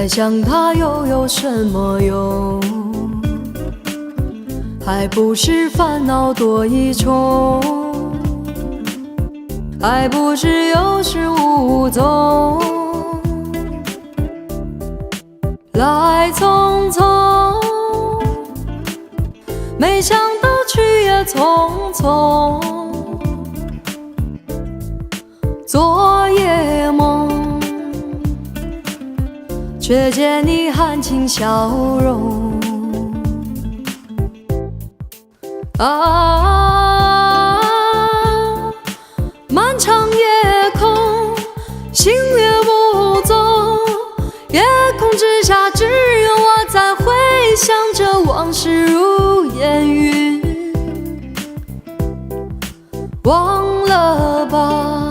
再想它又有什么用？还不是烦恼多一重，还不是有始无终。来匆匆，没想到去也匆匆。昨夜梦，却见你含情笑容。漫长夜空，星月不踪，夜空之下只有我在回想着往事如烟云。忘了吧，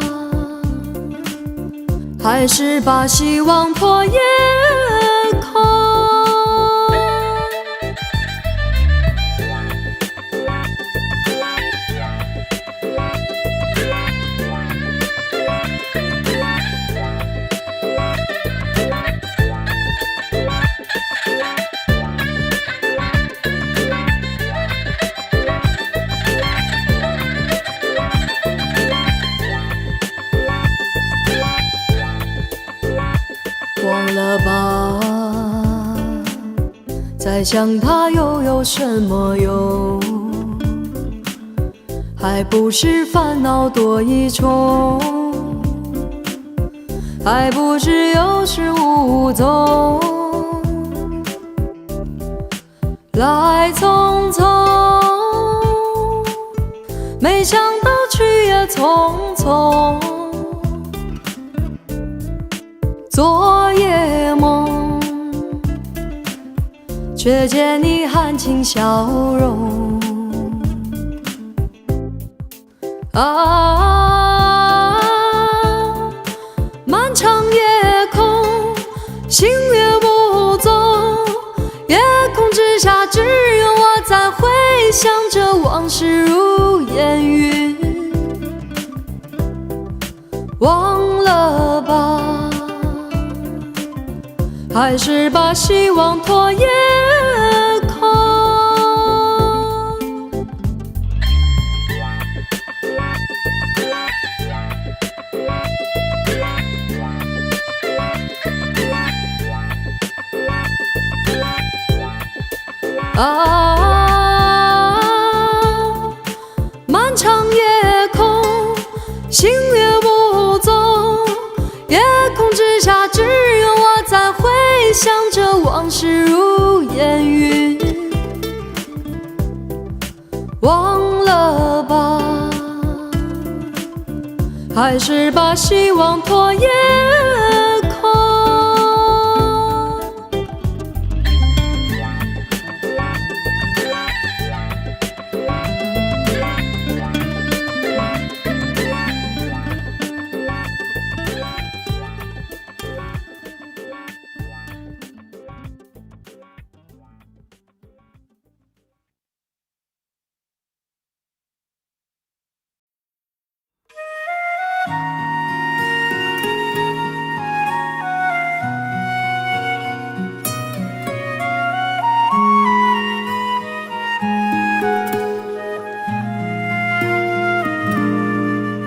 还是把希望托夜空。忘了吧，再想它又有什么用？还不是烦恼多一重，还不是有始无终。来匆匆，没想到去也匆匆。昨夜梦，却见你含情笑容。漫长夜空，星月不踪，夜空之下只有我在回想着往事如烟云。忘了吧，还是把希望托夜空。漫长夜空，星月不踪，夜空之下只有我在回想着往事如烟云。忘了吧，还是把希望托夜空。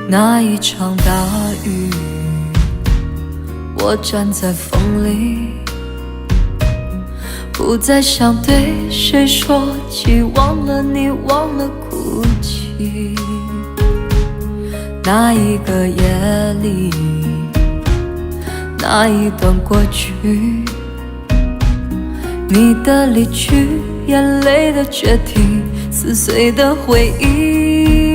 那一场大雨，我站在风里，不再想对谁说起，忘了你，忘了哭泣。那一个夜里，那一段过去，你的离去，眼泪的决堤，撕碎的回忆。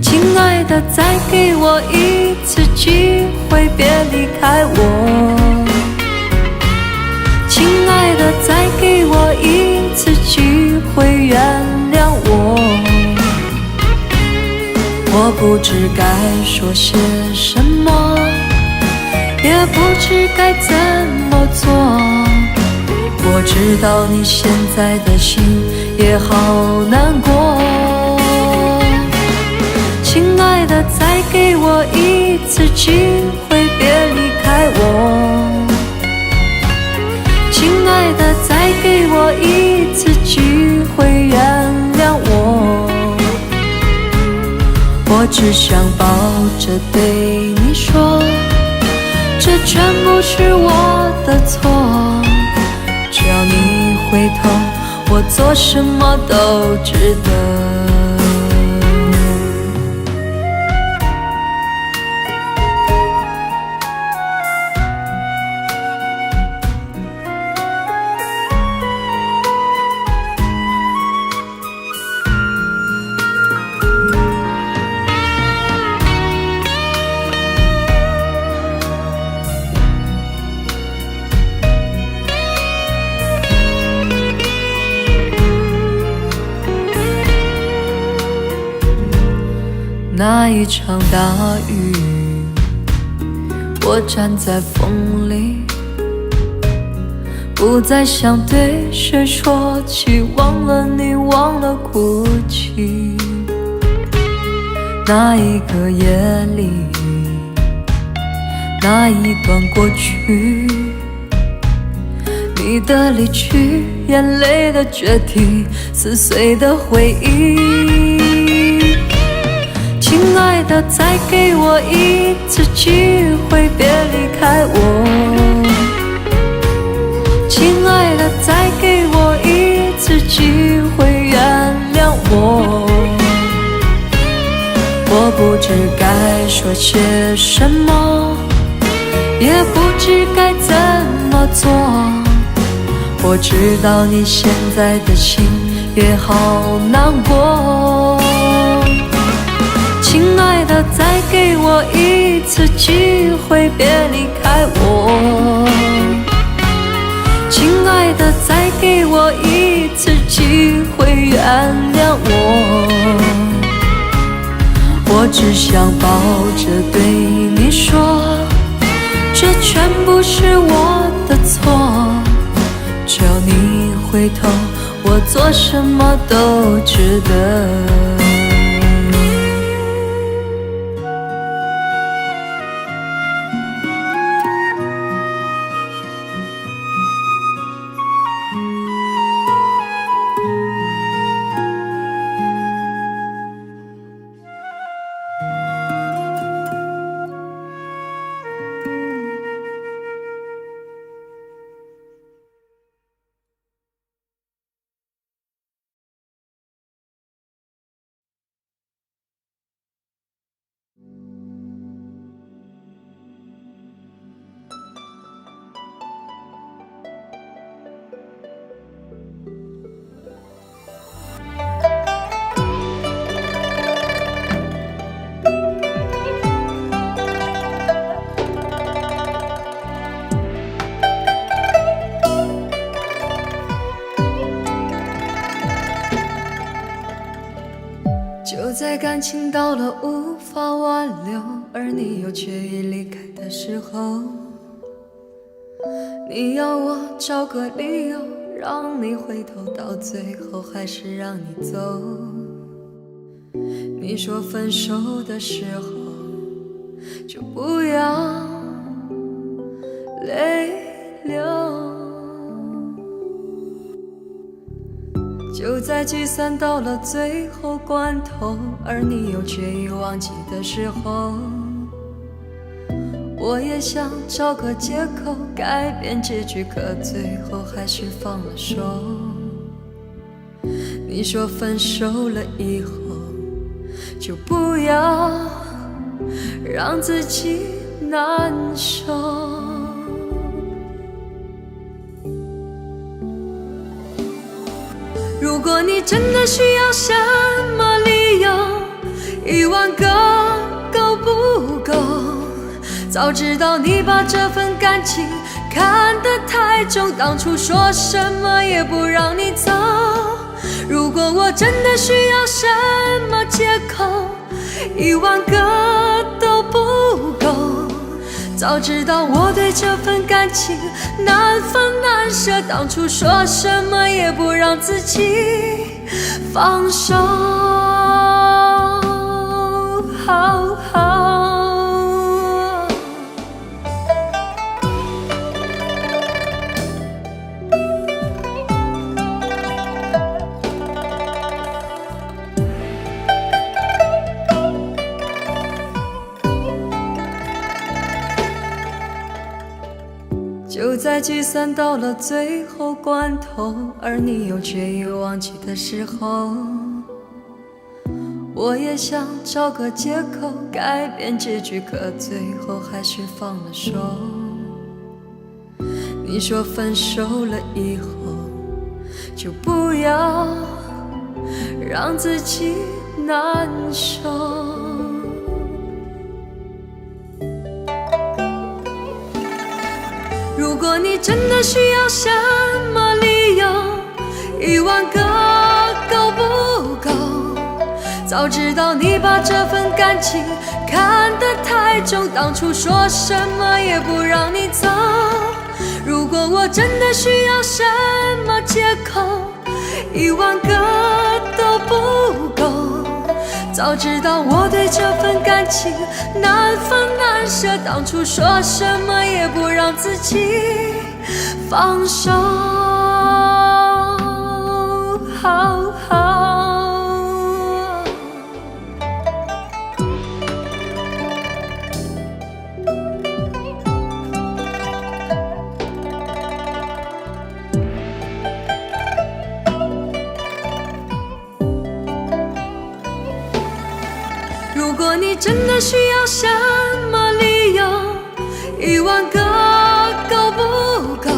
亲爱的，再给我一次机会，别离开我。亲爱的，再给我一次机会，原谅我。我不知该说些什么，也不知该怎么做。我知道你现在的心也好难过。亲爱的，再给我一次机会，别离开我。给我一次机会原谅我。我只想抱着对你说，这全部是我的错。只要你回头，我做什么都值得。那一场大雨，我站在风里，不再想对谁说起，忘了你，忘了哭泣。那一个夜里，那一段过去，你的离去，眼泪的决堤，撕碎的回忆。亲爱的，再给我一次机会，别离开我。亲爱的，再给我一次机会，原谅我。我不知该说些什么，也不知该怎么做。我知道你现在的心也好难过。亲爱的，再给我一次机会，别离开我。亲爱的，再给我一次机会，原谅我。我只想抱着对你说，这全部是我的错。只要你回头，我做什么都值得。就在感情到了无法挽留，而你又却已离开的时候，你要我找个理由让你回头，到最后还是让你走。你说分手的时候就不要泪流，就在计算到了最后关头，而你又却已忘记的时候，我也想找个借口改变结局，可最后还是放了手。你说分手了以后就不要让自己难受。如果你真的需要什么理由，10000个够不够？早知道你把这份感情看得太重，当初说什么也不让你走。如果我真的需要什么借口，10000个都不够。早知道我对这份感情难分难舍，当初说什么也不让自己放手。在聚散到了最后关头，而你又决意忘记的时候，我也想找个借口改变结局，可最后还是放了手。你说分手了以后就不要让自己难受。如果你真的需要什么理由，10000个够不够？早知道你把这份感情看得太重，当初说什么也不让你走。如果我真的需要什么借口，10000个都不够。早知道我对这份感情难分难舍，当初说什么也不让自己放手。如果你真的需要什么理由，10000个够不够？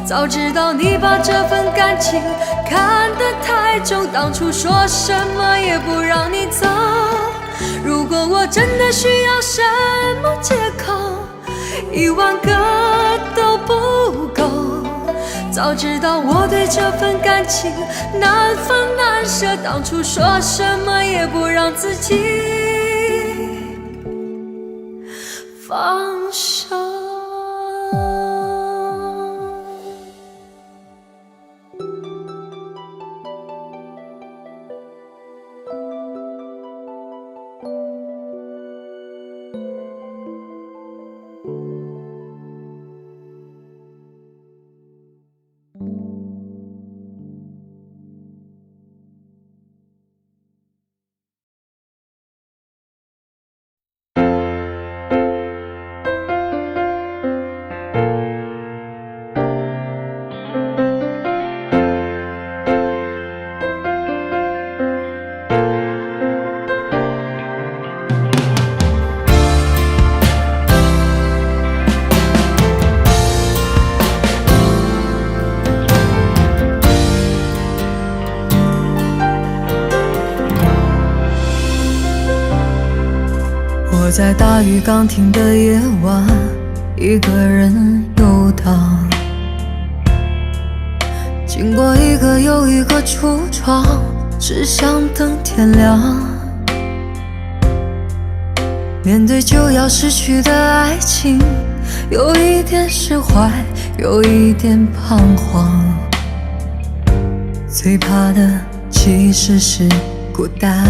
早知道你把这份感情看得太重，当初说什么也不让你走。如果我真的需要什么借口，10000个都不够。早知道我对这份感情难分难舍，当初说什么也不让自己放手。我在大雨刚停的夜晚，一个人游荡，经过一个又一个橱窗，只想等天亮。面对就要失去的爱情，有一点释怀，有一点彷徨。最怕的其实是孤单。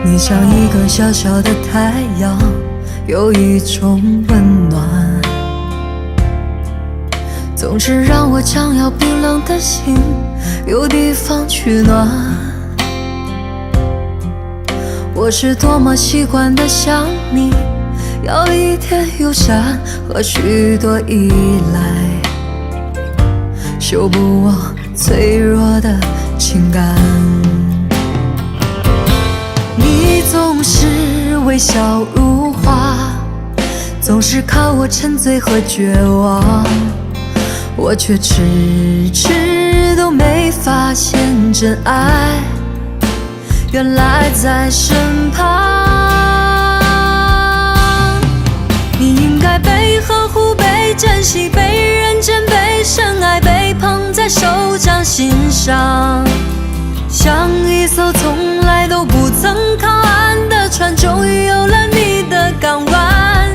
你像一个小小的太阳，有一种温暖，总是让我将要冰冷的心有地方取暖。我是多么习惯的想你，要一点友善和许多依赖，修补我脆弱的情感。你总是微笑如花，总是看我沉醉和绝望，我却迟迟都没发现真爱原来在身旁。你应该被呵护，被珍惜，被认真，被深爱，被捧在手掌心上，像一艘从来都不曾靠岸的船，终于有了你的港湾。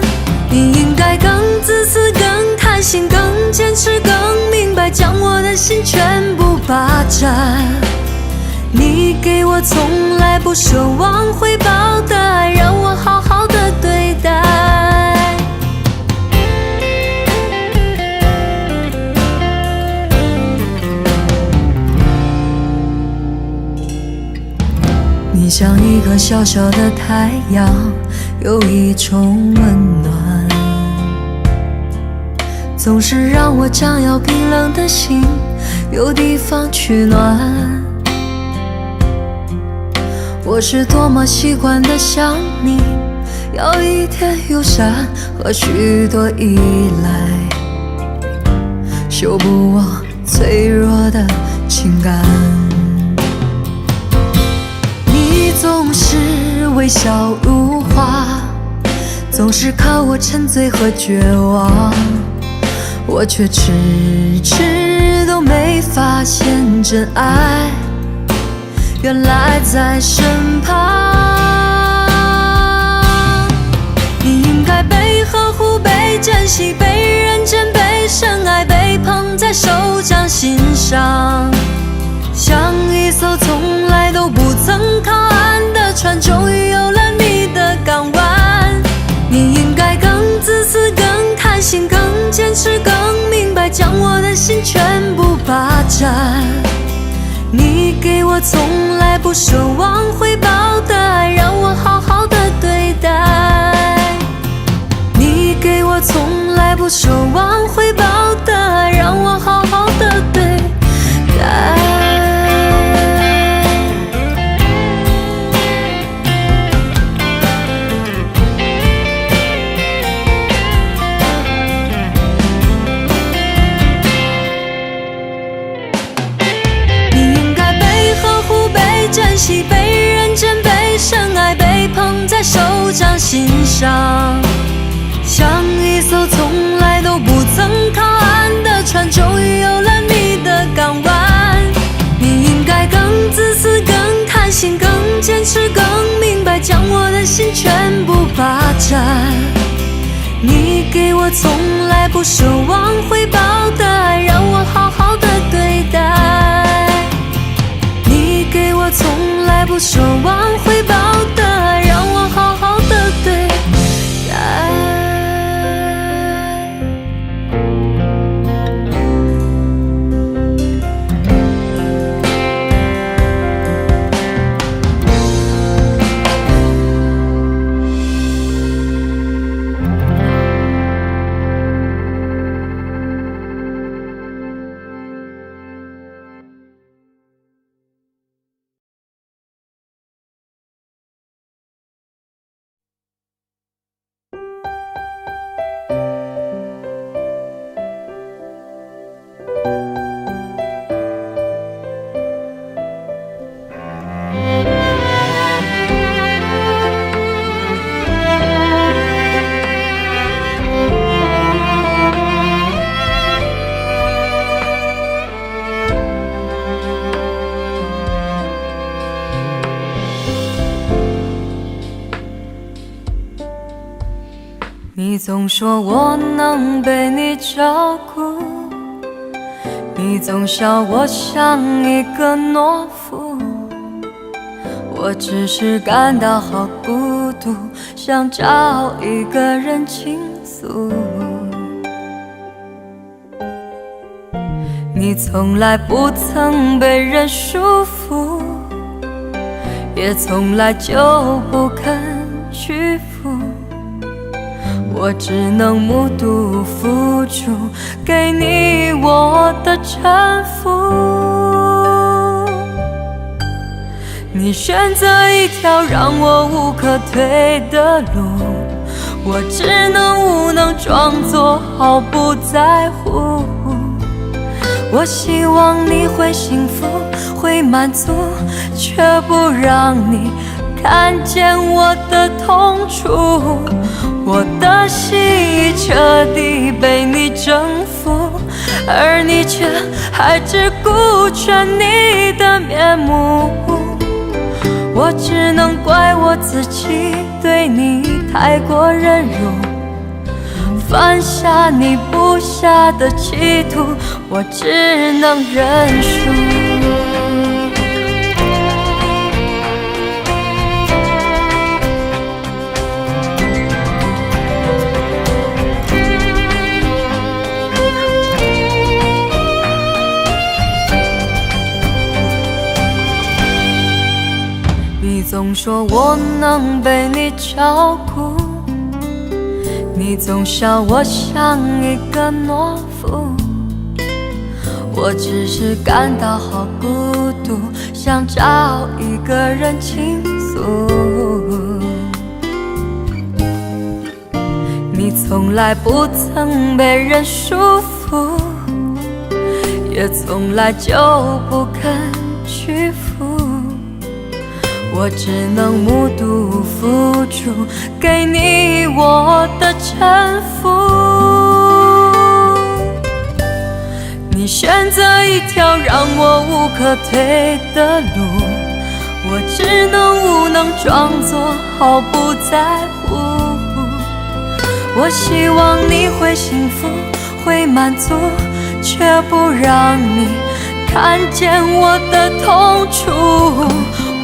你应该更自私，更贪心，更坚持，更明白，将我的心全部霸占。你给我从来不奢望回报的爱，让我好好的对待。你像一个小小的太阳，有一种温暖，总是让我将要冰冷的心有地方取暖。我是多么习惯地想你，要一点友善和许多依赖，修补我脆弱的情感。你总是微笑如花，总是看我沉醉和绝望，我却迟迟都没发现真爱原来在身旁。你应该被呵护、被珍惜、被认真、被深爱、被捧在手掌心上，像一艘从来都不曾靠岸的船，终于有了你的港湾。你应该更自私、更贪心、更坚持、更明白，将我的心全部霸占。你给我从来不奢望回报的爱，让我好好的对待。你给我从来不奢望回报的爱，让我好好的对待。被认真、被深爱、被捧在手掌心上，像一艘从来都不曾靠岸的船，终于有了你的港湾。你应该更自私、更贪心、更坚持、更明白，将我的心全部霸占。你给我从来不奢望回报的爱，让我好好的对待。你给我从来不奢望回报的爱，让我好好的对待。你总说我能被你照顾，你总笑我像一个懦夫，我只是感到好孤独，想找一个人倾诉。你从来不曾被人束缚，也从来就不肯屈服，我只能目睹付出，给你我的臣服。你选择一条让我无可退的路，我只能无能装作毫不在乎。我希望你会幸福，会满足，却不让你看见我的痛楚。我的心已彻底被你征服，而你却还只顾全你的面目。我只能怪我自己对你太过忍辱，犯下你布下的企图，我只能认输。你总说我能被你照顾，你总笑我像一个懦夫，我只是感到好孤独，想找一个人倾诉。你从来不曾被人束缚，也从来就不肯屈服，我只能目睹付出给你我的臣服。你选择一条让我无可退的路，我只能无能装作毫不在乎。我希望你会幸福会满足，却不让你看见我的痛楚。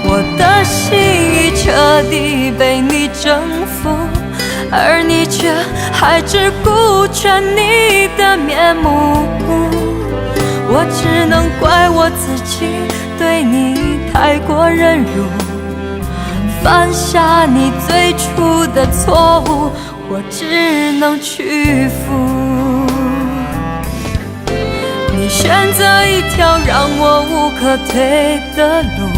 我的心已彻底被你征服，而你却还只顾着你的面目。我只能怪我自己对你太过忍辱，犯下你最初的错误，我只能屈服。你选择一条让我无可退的路，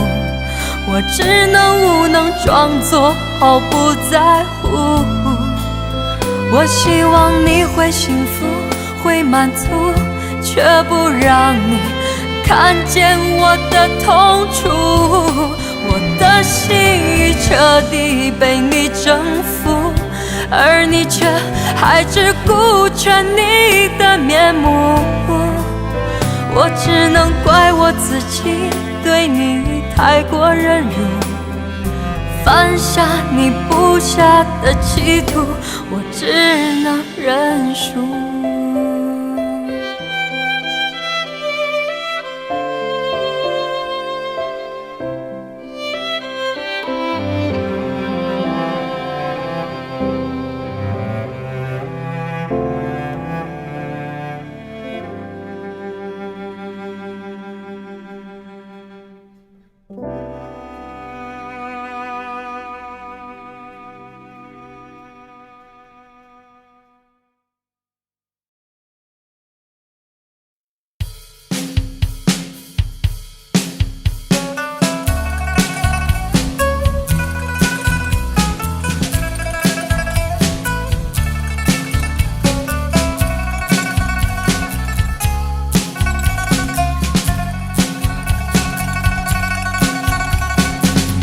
我只能无能装作毫不在乎。我希望你会幸福会满足，却不让你看见我的痛楚。我的心已彻底被你征服，而你却还只顾着你的面目。我只能怪我自己对你太过忍辱，犯下你布下的企图，我只能认输。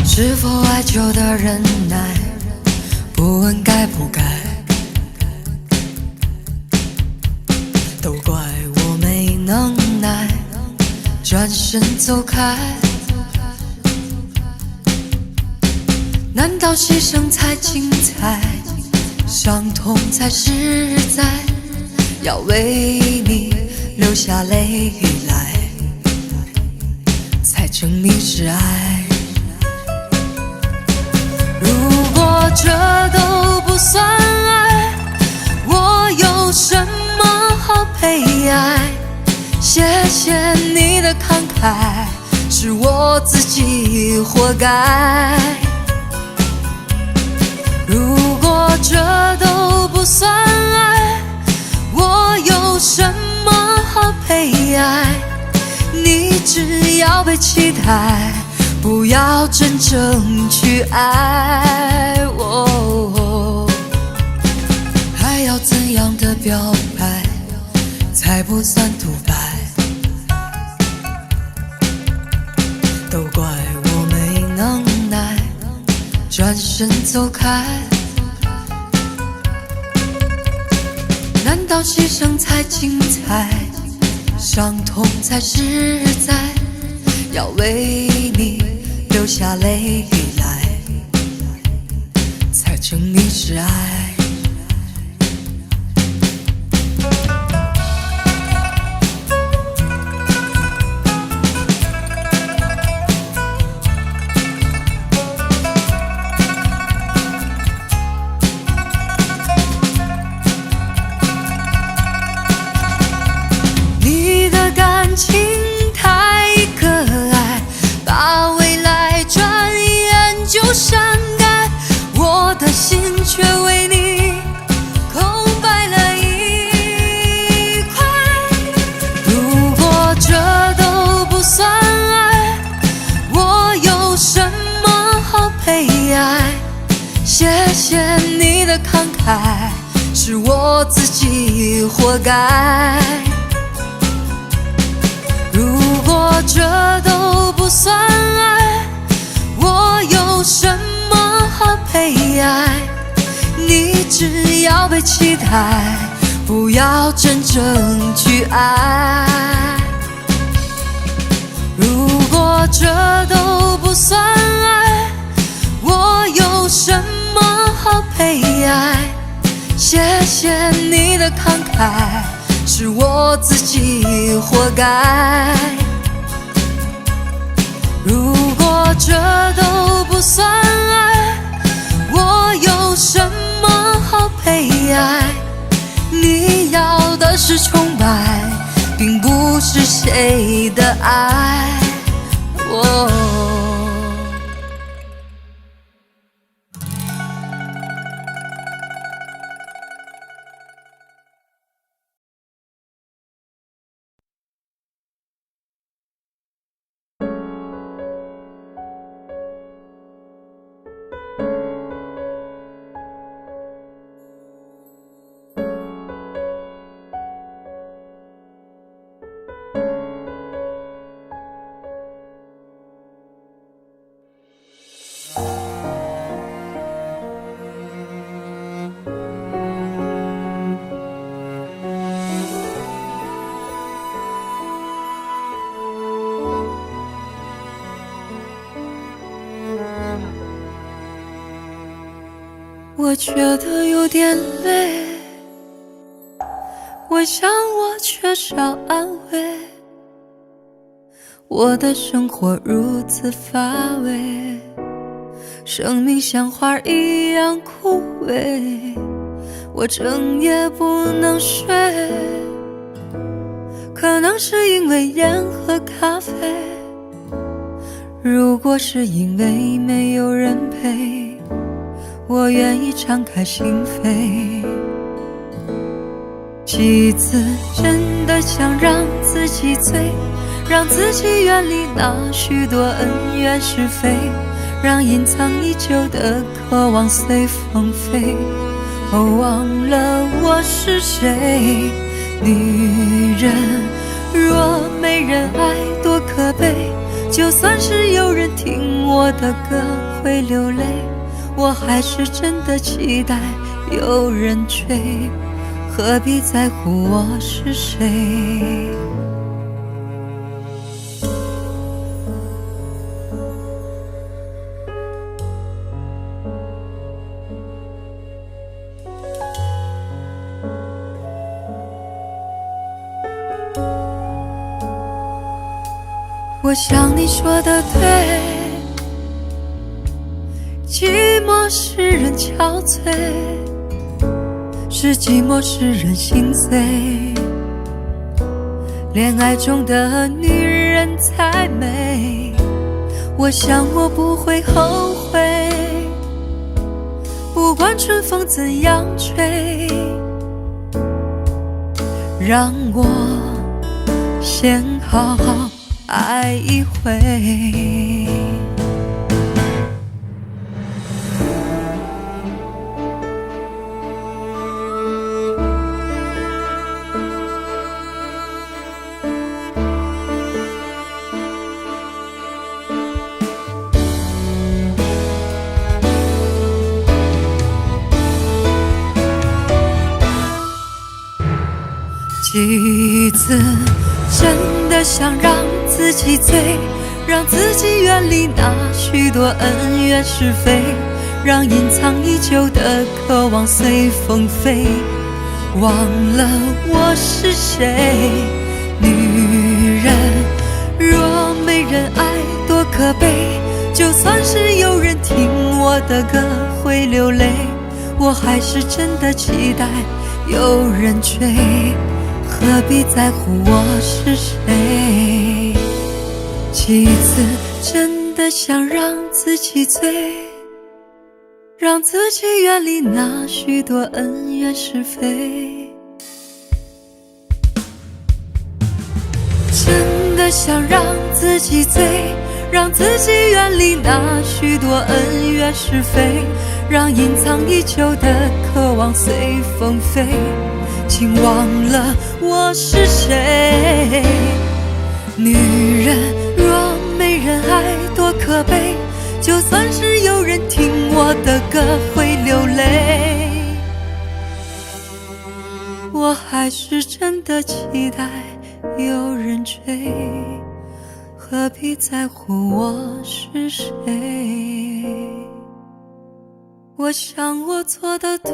是否爱就的忍耐，不问该不该，都怪我没能耐，转身走开。难道牺牲才精彩，伤痛才实在，要为你流下泪来，才证明是爱。这都不算爱，我有什么好悲哀？谢谢你的慷慨，是我自己活该。如果这都不算爱，我有什么好悲哀？你只要被期待，不要真正去爱我。还要怎样的表白才不算独白？都怪我没能耐，转身走开。难道牺牲才精彩，伤痛才实在，要为你流下泪来，才证明是爱。你的感情太可爱，把未来转眼就删改，我的心却为你慨，是我自己活该。如果这都不算爱，我有什么好悲哀？你只要被期待，不要真正去爱。如果这都不算爱，我有什么好悲哀？谢谢你的慷慨，是我自己活该。如果这都不算爱，我有什么好悲哀？你要的是崇拜，并不是谁的爱。我觉得有点累，我想我缺少安慰，我的生活如此乏味，生命像花一样枯萎，我整夜不能睡，可能是因为烟和咖啡，如果是因为没有人陪，我愿意敞开心扉。几次真的想让自己醉，让自己远离那许多恩怨是非，让隐藏已久的渴望随风飞。忘了我是谁，女人若没人爱多可悲，就算是有人听我的歌会流泪，我还是真的期待有人追，何必在乎我是谁？我想你说的对，寂寞使人憔悴，是寂寞使人心碎，恋爱中的女人才美，我想我不会后悔，不管春风怎样吹，让我先好好爱一回。几次真的想让自己醉，让自己远离那许多恩怨是非，让隐藏已久的渴望随风飞。忘了我是谁，女人若没人爱多可悲，就算是有人听我的歌会流泪，我还是真的期待有人追，何必在乎我是谁？几次真的想让自己醉，让自己远离那许多恩怨是非，真的想让自己醉，让自己远离那许多恩怨是非，让隐藏已久的渴望随风飞，请忘了我是谁。女人若没人爱多可悲，就算是有人听我的歌会流泪，我还是真的期待有人追，何必在乎我是谁。我想我做得对，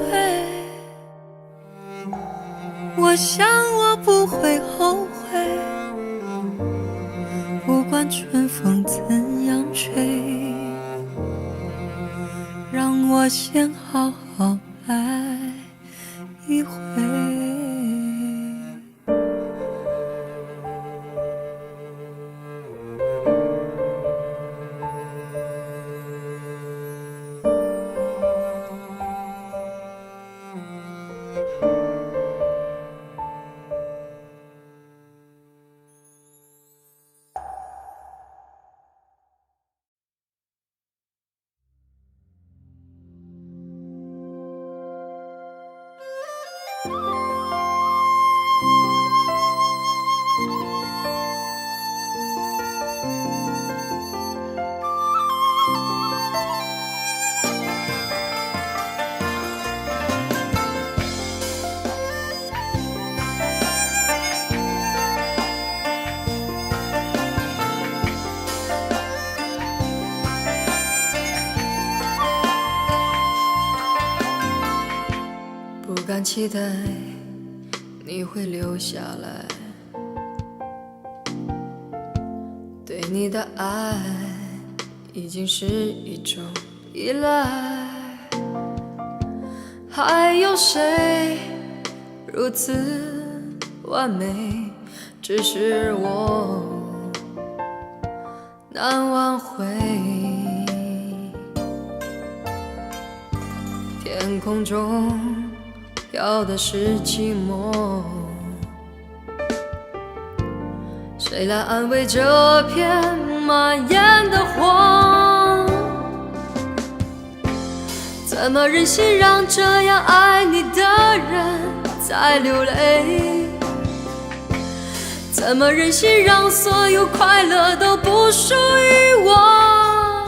我想我不会后悔，不管春风怎样吹，让我先好好爱一回。不敢期待你会留下来，对你的爱已经是一种依赖。还有谁如此完美，只是我难挽回。天空中飘的是寂寞，谁来安慰这片蔓延的荒？怎么忍心让这样爱你的人再流泪？怎么忍心让所有快乐都不属于我？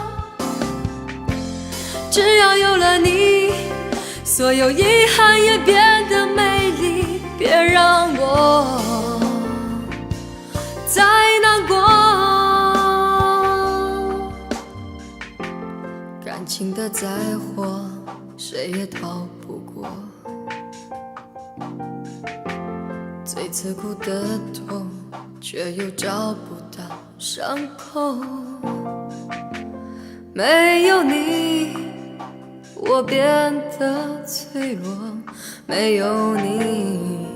只要有了你，所有遗憾也变得美丽，别让我再难过。感情的灾祸，谁也逃不过，最刺骨的痛，却又找不到伤口。没有你，我变得脆弱，没有你，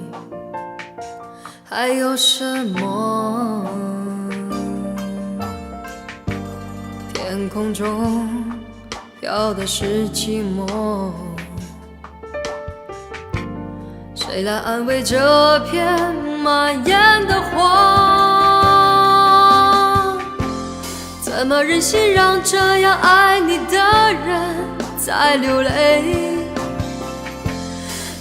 还有什么？天空中飘的是寂寞，谁来安慰这片蔓延的荒？怎么忍心让这样爱你的人再流泪？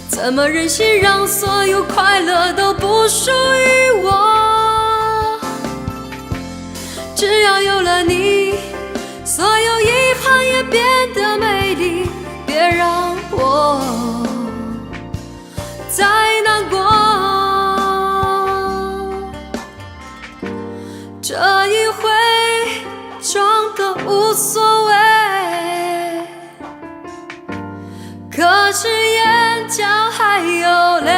怎么忍心让所有快乐都不属于我？只要有了你，所有遗憾也变得美丽，别让我再难过。这一回装得无所谓，可是眼角还有泪。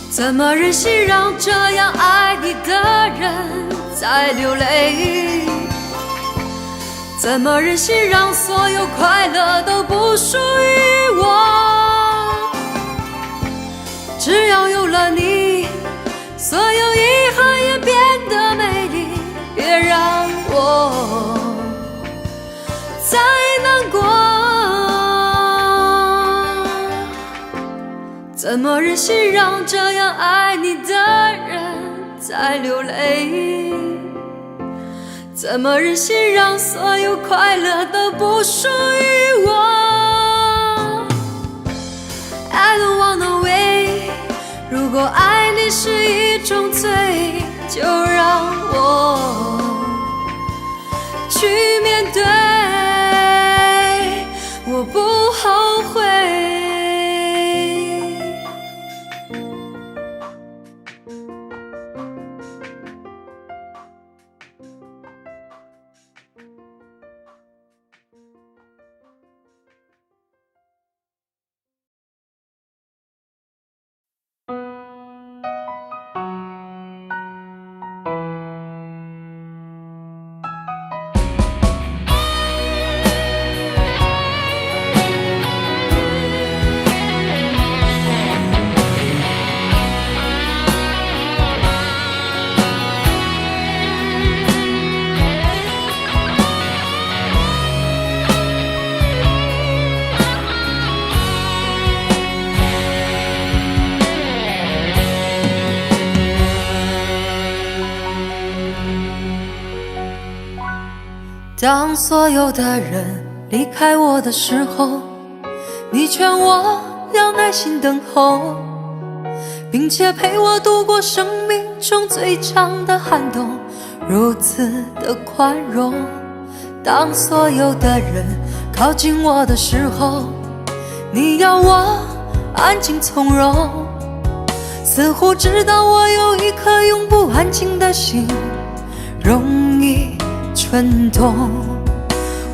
怎么忍心让这样爱你的人再流泪？怎么忍心让所有快乐都不属于我？只要有了你，所有遗憾也变得美丽，怎么忍心让这样爱你的人在流泪？怎么忍心让所有快乐都不属于我？ I don't wanna wait， 如果爱你是一种罪，就让我去面对，我不后悔。当所有的人离开我的时候，你劝我要耐心等候，并且陪我度过生命中最长的寒冬，如此的宽容。当所有的人靠近我的时候，你要我安静从容，似乎知道我有一颗永不安静的心，容易蠢动。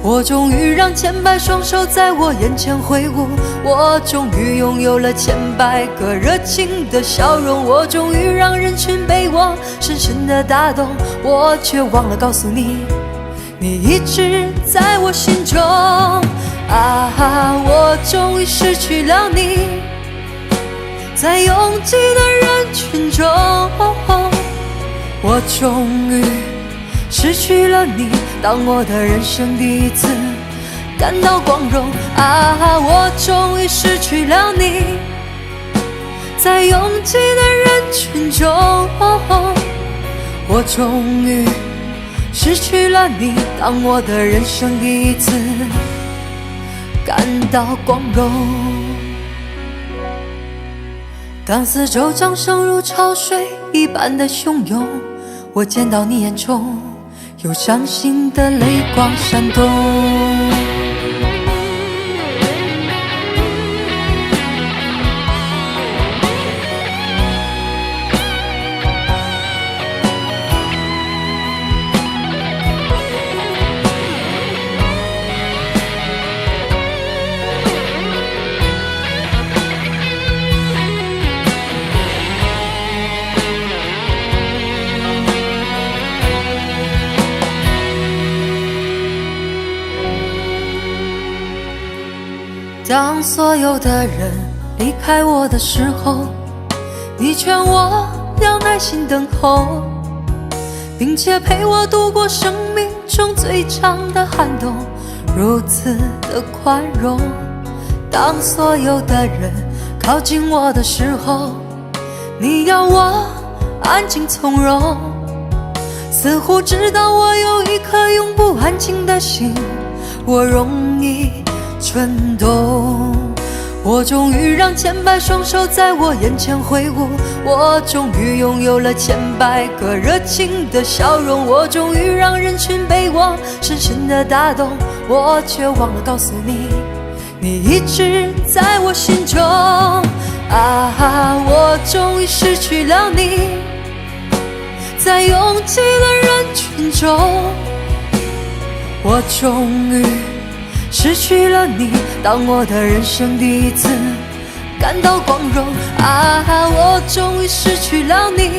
我终于让千百双手在我眼前挥舞，我终于拥有了千百个热情的笑容，我终于让人群被我深深的打动，我却忘了告诉你，你一直在我心中。我终于失去了你，在拥挤的人群中，我终于失去了你，当我的人生第一次感到光荣。我终于失去了你，在拥挤的人群中，我终于失去了你，当我的人生第一次感到光荣。当四周掌声如潮水一般的汹涌，我见到你眼中有伤心的泪光闪动。当所有的人离开我的时候，你劝我要耐心等候，并且陪我度过生命中最长的寒冬，如此的宽容。当所有的人靠近我的时候，你要我安静从容，似乎知道我有一颗永不安静的心，我容易蠢动。我终于让千百双手在我眼前挥舞，我终于拥有了千百个热情的笑容，我终于让人群被我深深的打动，我却忘了告诉你，你一直在我心中。我终于失去了你，在拥挤的人群中，我终于失去了你，当我的人生第一次感到光荣。我终于失去了你，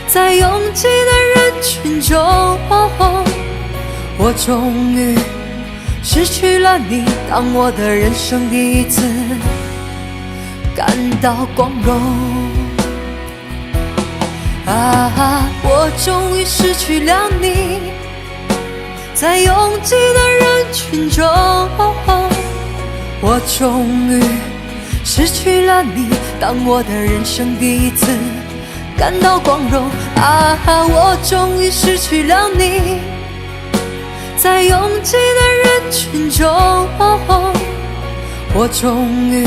在拥挤的人群中，我终于失去了你，当我的人生第一次感到光荣。我终于失去了你，在拥挤的人群中，我终于失去了你，当我的人生第一次感到光荣啊！我终于失去了你，在拥挤的人群中，我终于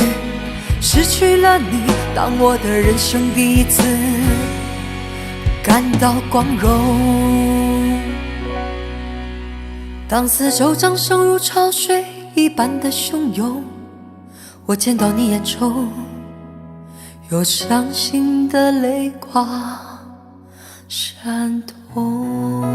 失去了你，当我的人生第一次感到光荣。当四周掌声如潮水一般的汹涌，我见到你眼中有伤心的泪光闪动。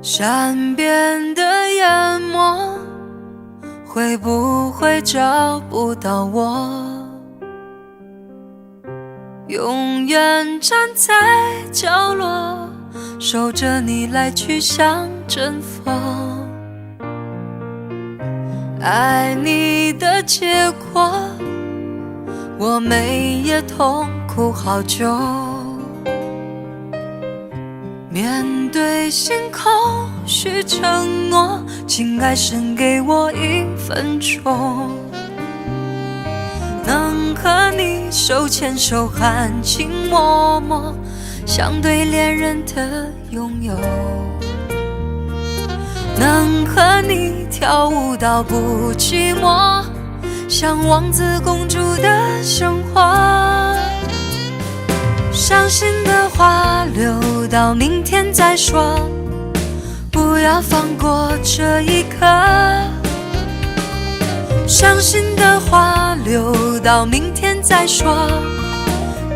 山边的淹没，会不会找不到我？永远站在角落，守着你来去像阵风。爱你的结果，我每夜痛苦好久。面对星空许承诺，请爱神给我1分钟，能和你手牵手含情脉脉，像对恋人的拥有，能和你跳舞到不寂寞，像王子公主的生活。伤心的话留到明天再说，不要放过这一刻。伤心的话留到明天再说，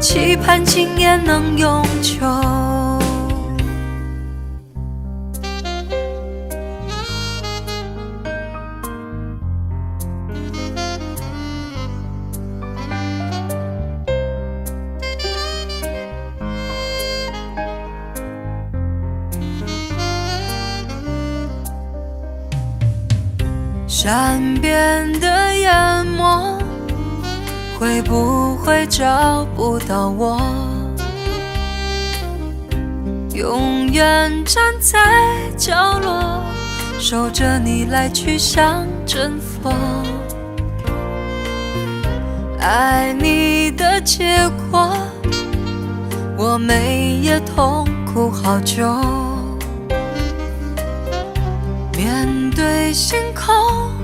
期盼今夜能永久。山边的淹没，会不会找不到我？永远站在角落，守着你来去像阵风。爱你的结果，我每夜痛苦好久。面对星空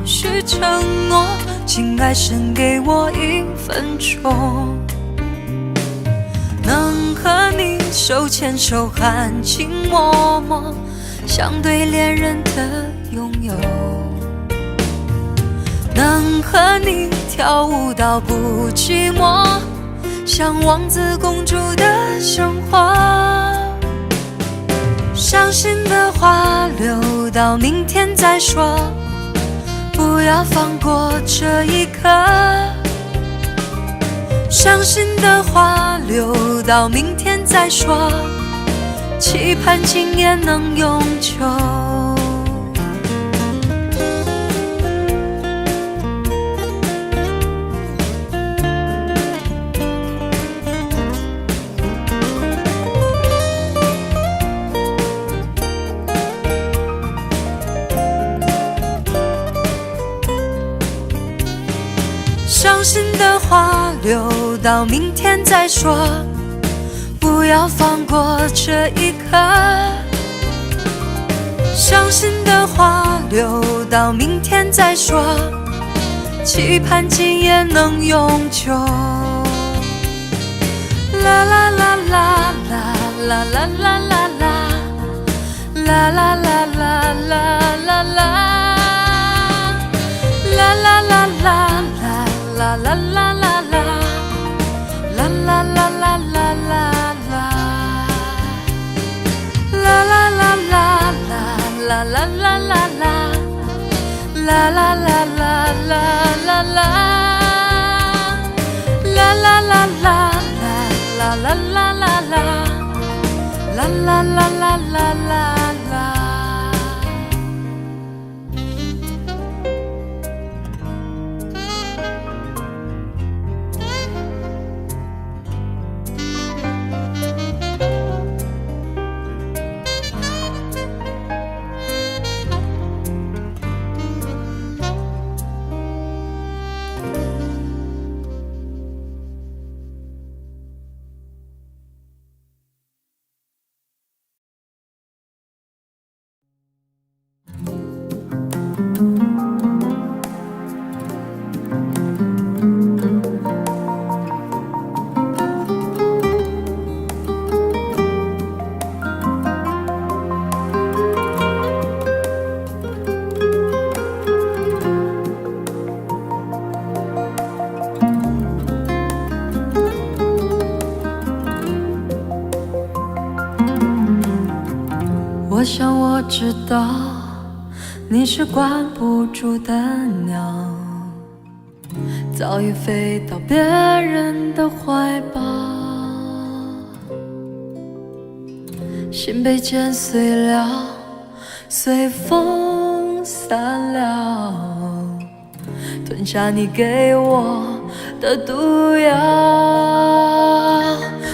许承诺，请爱神给我1分钟，能和你手牵手含情脉脉，像对恋人的拥有，能和你跳舞到不寂寞，像王子公主的生活。伤心的话留到明天再说，不要放过这一刻。伤心的话留到明天再说，期盼今夜能永久。伤心的话留到明天再说，不要放过这一刻。伤心的话留到明天再说，期盼今夜能永久。啦啦啦啦啦啦啦啦啦啦啦啦啦啦啦啦啦啦，啦啦啦啦啦啦啦啦啦啦，啦啦啦啦啦啦啦，啦啦啦啦啦啦啦啦啦啦，啦啦啦啦啦啦啦，啦啦啦啦啦啦啦啦啦啦，啦啦啦啦啦啦。我想我知道你是关不住的鸟，早已飞到别人的怀抱，心被剪碎了，随风散了，吞下你给我的毒药，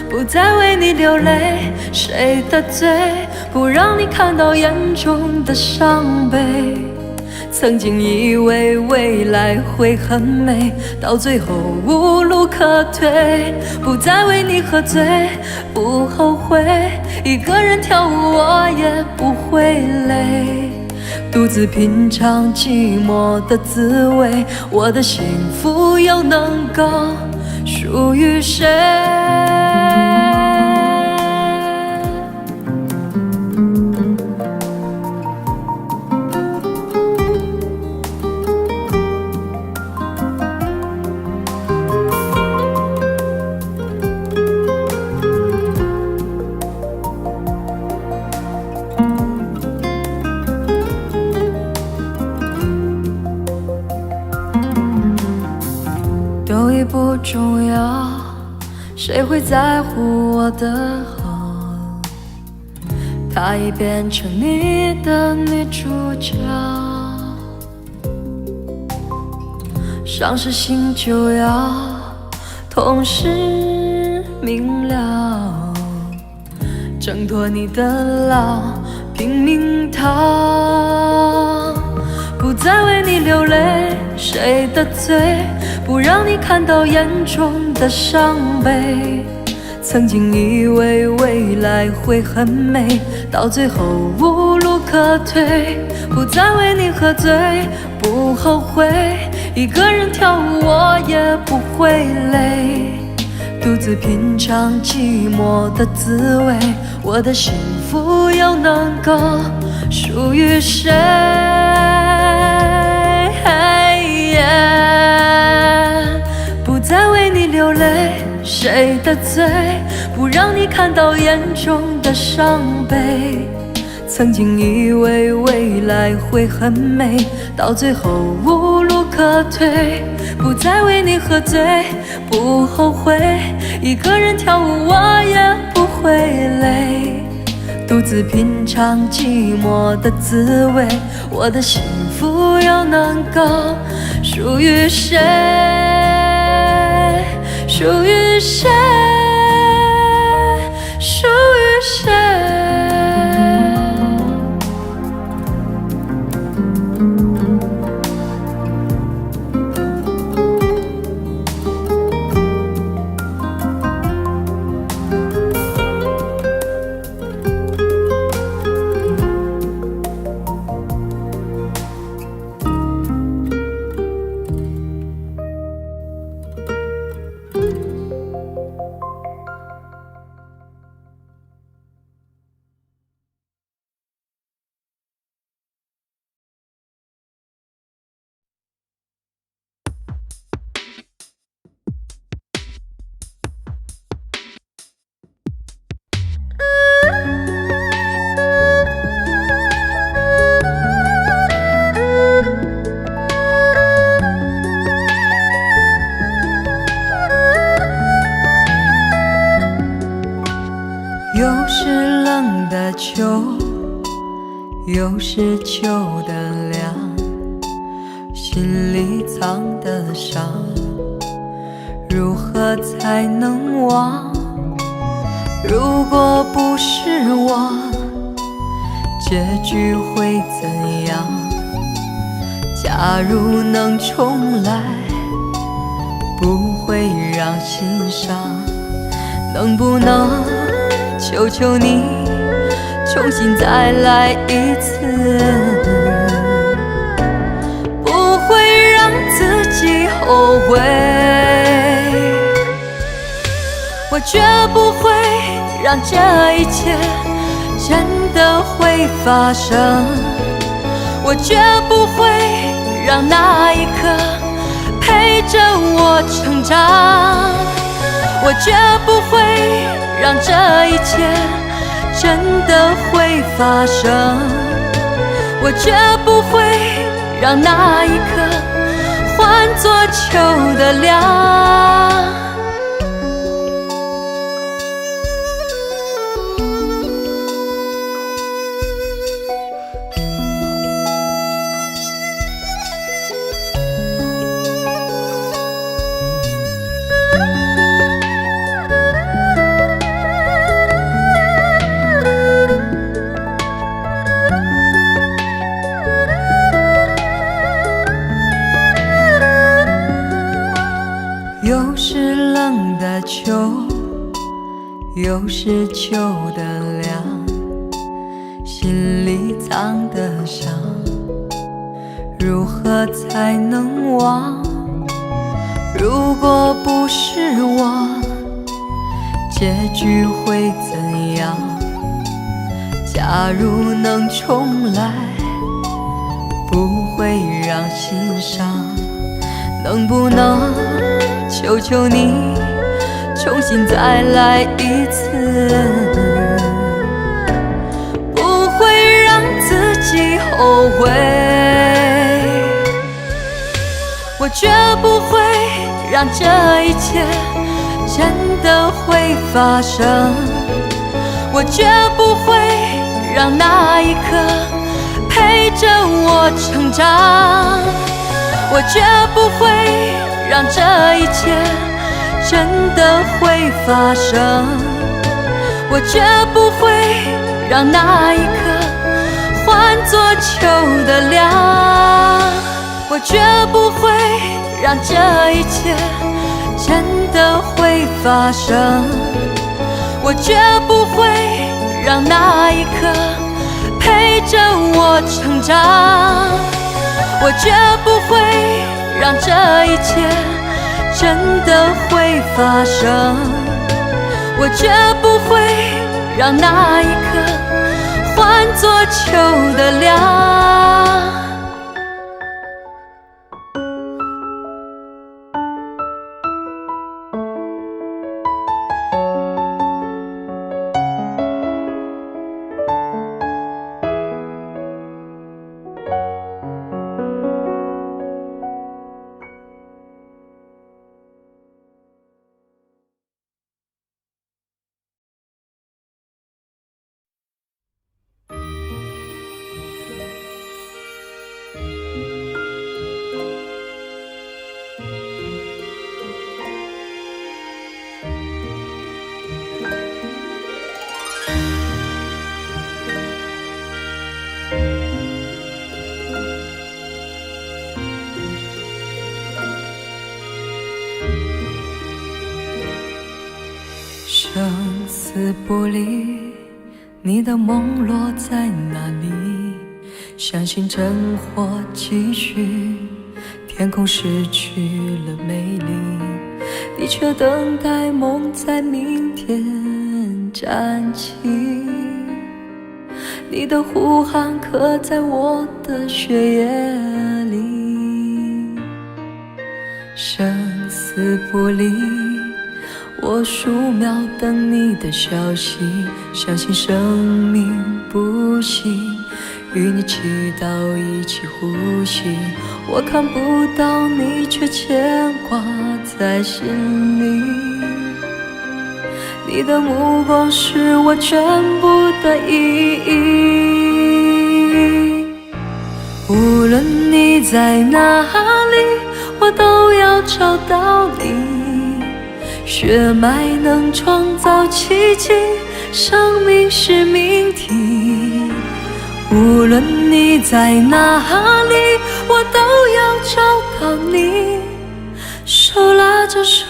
不再为你流泪，谁的罪不让你看到眼中的伤悲？曾经以为未来会很美，到最后无路可退。不再为你喝醉，不后悔，一个人跳舞我也不会累，独自品尝寂寞的滋味。我的幸福又能够属于谁？都已不重要，谁会在乎我的好？她已变成你的女主角，伤势心就要同时明了，挣脱你的牢，拼命逃，不再为你流泪，谁的罪不让你看到眼中的伤悲？曾经以为未来会很美，到最后无路可退。不再为你喝醉，不后悔，一个人跳舞我也不会累，独自品尝寂寞的滋味。我的幸福又能够属于谁？不再为你流泪，谁的罪不让你看到眼中的伤悲？曾经以为未来会很美，到最后无路可退。不再为你喝醉，不后悔，一个人跳舞我也不会累，独自品尝寂寞的滋味。我的幸福又能够属于谁？属于谁？属于谁？又是秋的凉，心里藏的伤，如何才能忘？如果不是我，结局会怎样？假如能重来，不会让心伤。能不能求求你重新再来一次？不会让自己后悔，我绝不会让这一切真的会发生，我绝不会让那一刻陪着我成长，我绝不会让这一切真的会发生，我绝不会让那一刻换作秋的凉。又是冷的秋，又是秋的凉，心里藏的伤，如何才能忘？如果不是我，结局会怎样？假如能重来，不会让心伤。能不能求求你重新再来一次？不会让自己后悔，我绝不会让这一切真的会发生，我绝不会让那一刻陪着我成长，我绝不会让这一切真的会发生，我绝不会让那一刻换作秋的凉，我绝不会让这一切真的会发生，我绝不会让那一刻陪着我成长，我绝不会让这一切真的会发生，我绝不会让那一刻换作秋的凉。生死不离，你的梦落在哪里？相信真火继续，天空失去了美丽，的确等待梦在明天燃起。你的呼喊刻在我的血液里，生死不离，我数秒等你的消息，相信生命不息，与你祈祷一起呼吸。我看不到你，却牵挂在心里。你的目光是我全部的意义。在哪里，我都要找到你。血脉能创造奇迹，生命是命题。无论你在哪里，我都要找到你。手拉着手，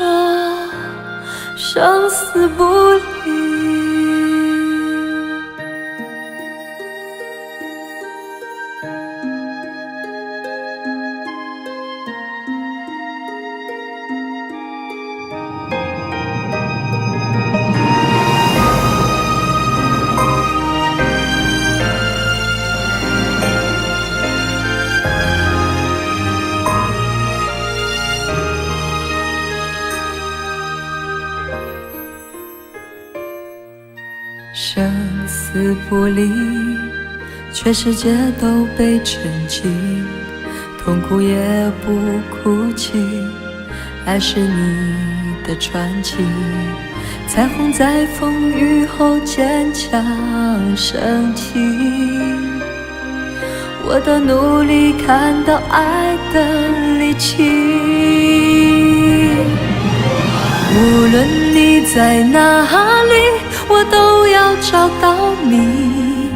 生死不离。生死不离，全世界都被沉浸，痛苦也不哭泣，爱是你的传奇。彩虹在风雨后坚强升起，我的努力看到爱的力气。无论你在哪里，我都要找到你。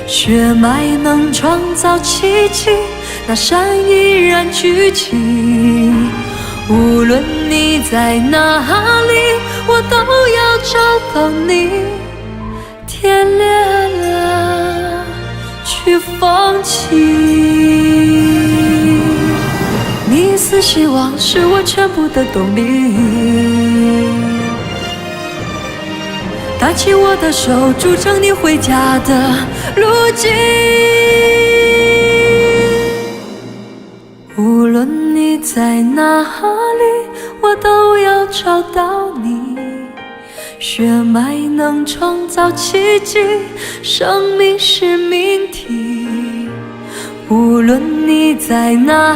血脉能创造奇迹，那山依然举起。无论你在哪里，我都要找到你。天裂了，去放弃。你似希望，是我全部的动力。搭起我的手，筑成你回家的路径。无论你在哪里，我都要找到你。血脉能创造奇迹，生命是命题。无论你在哪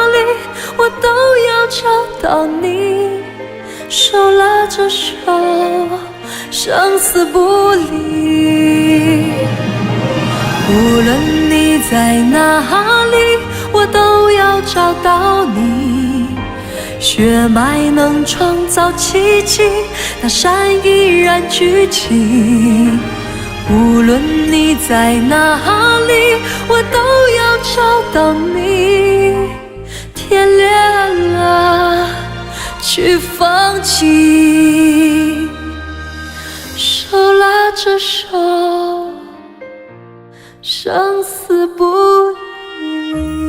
里，我都要找到你。手拉着手，生死不离。无论你在哪里，我都要找到你。血脉能创造奇迹，那山依然举起。无论你在哪里，我都要找到你。天裂了，去放弃。手拉着手，生死不离。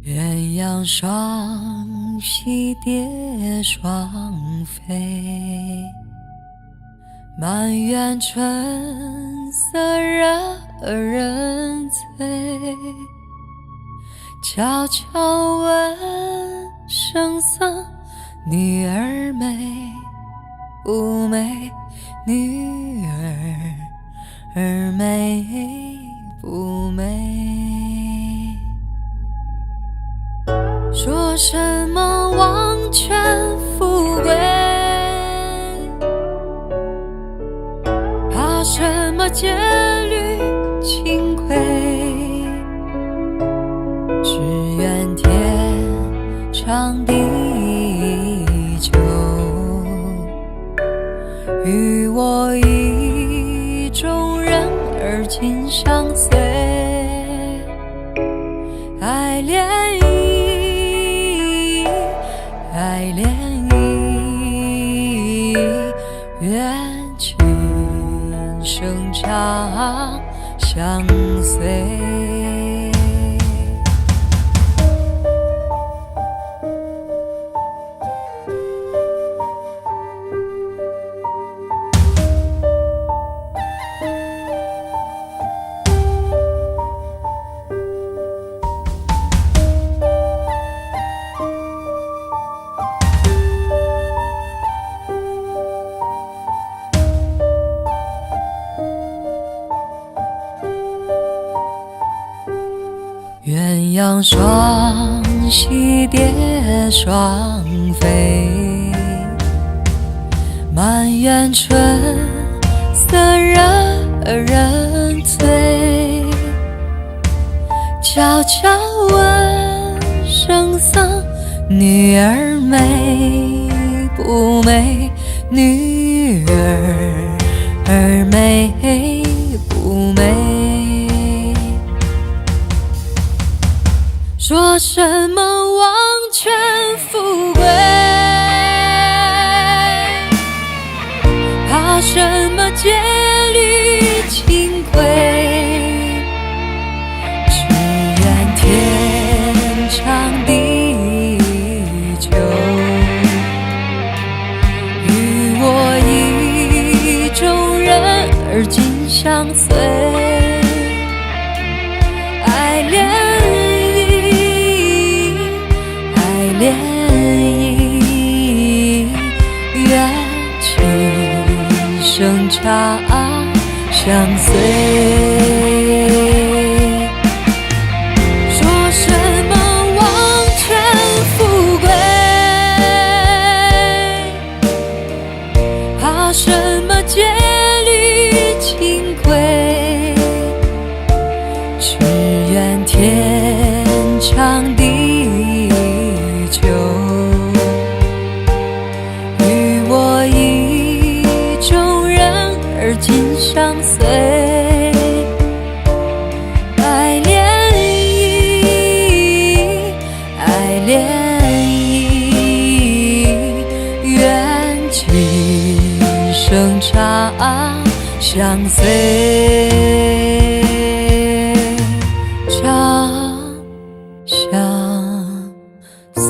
鸳鸯双栖蝶双飞，满园春色惹人醉。悄悄问圣僧，女儿美不美？女儿美不美？说什么王权富贵，怕什么戒律清规？只愿天长地久，与我一种而今相随。爱恋意，爱恋意，愿今生长相随。鸳鸯双栖蝶双飞，满园春色人醉。悄悄问圣僧，女儿美不美？女儿美不美？说什么王权富贵，怕什么戒律清规？只愿天长地久，与我意中人而今相随。爱恋恋意，愿今生长相随。说什么王权富贵，怕什么戒律清规？只愿天长地久，与我意中人而今相随。爱恋意，爱恋意，愿今生长相随。长相随。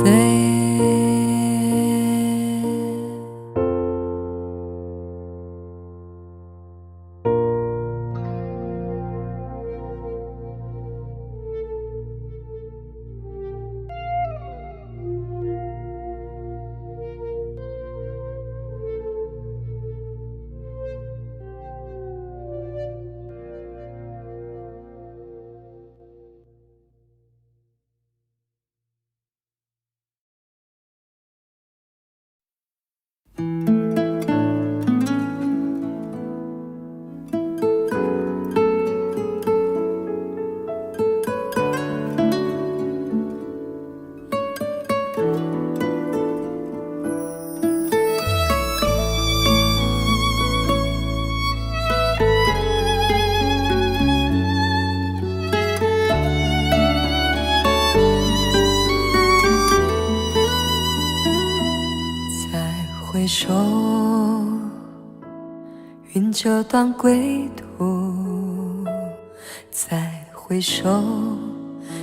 回首，云遮断归途；再回首，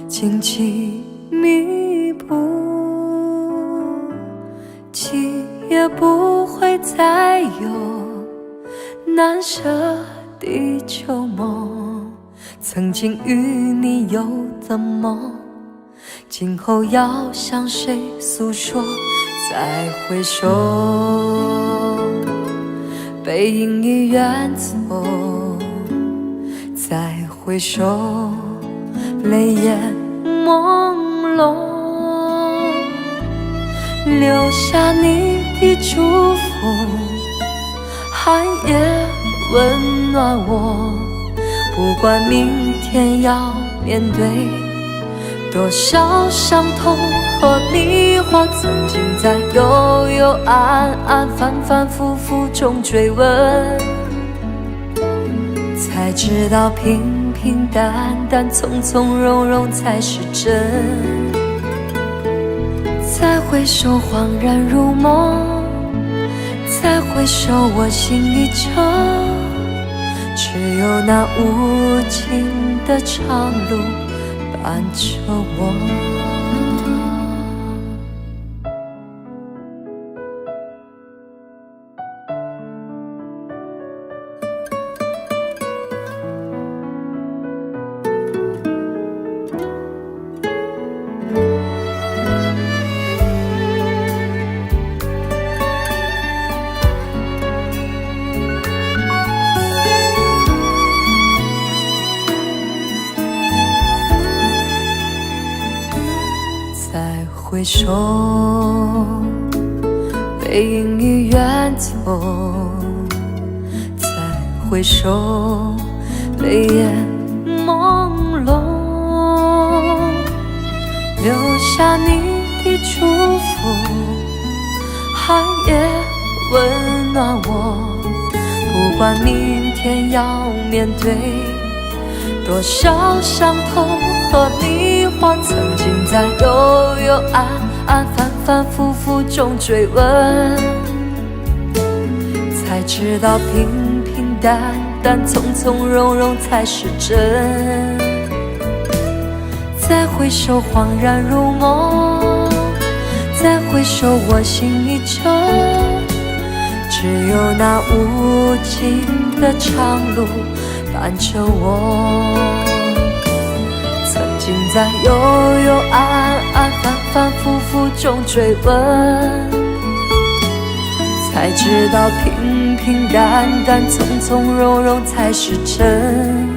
荆棘密布。记也不会再有难舍的旧梦，曾经与你有的梦，今后要向谁诉说？再回首，背影已远走；再回首，泪眼朦胧，留下你的祝福，寒夜温暖我。不管明天要面对多少伤痛和迷惑，曾经在幽幽暗暗、反反复复中追问，才知道平平淡淡、从从容容才是真。再回首，恍然如梦；再回首，我心依旧。只有那无尽的长路伴着我。回首，背影已远走；再回首，泪眼朦胧。留下你的祝福，寒夜温暖我。不管明天要面对多少伤痛和迷惘，曾经在幽幽暗暗、反反复复中追问，才知道平平淡淡、从从容容才是真。再回首，恍然如梦；再回首，我心依旧。只有那无尽的长路伴着我。曾经在幽幽暗暗、反反复复中追问，才知道平平淡淡、从从容容才是真。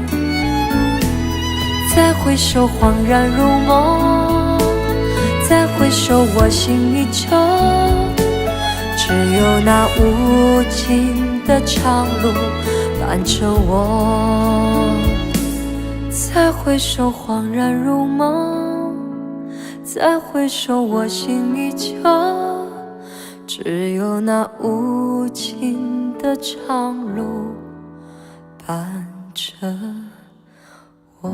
再回首，恍然如梦；再回首，我心依旧。只有那无尽的长路伴着我。再回首，恍然如梦；再回首，我心依旧。只有那无尽的长路伴着我。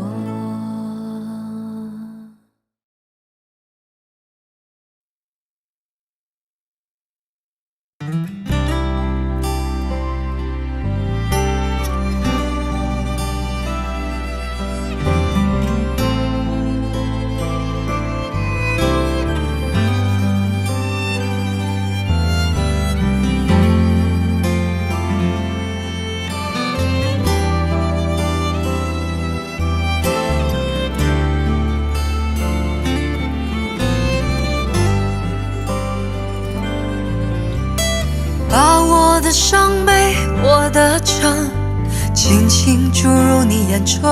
把我的伤悲，我的疼，轻轻注入你眼中，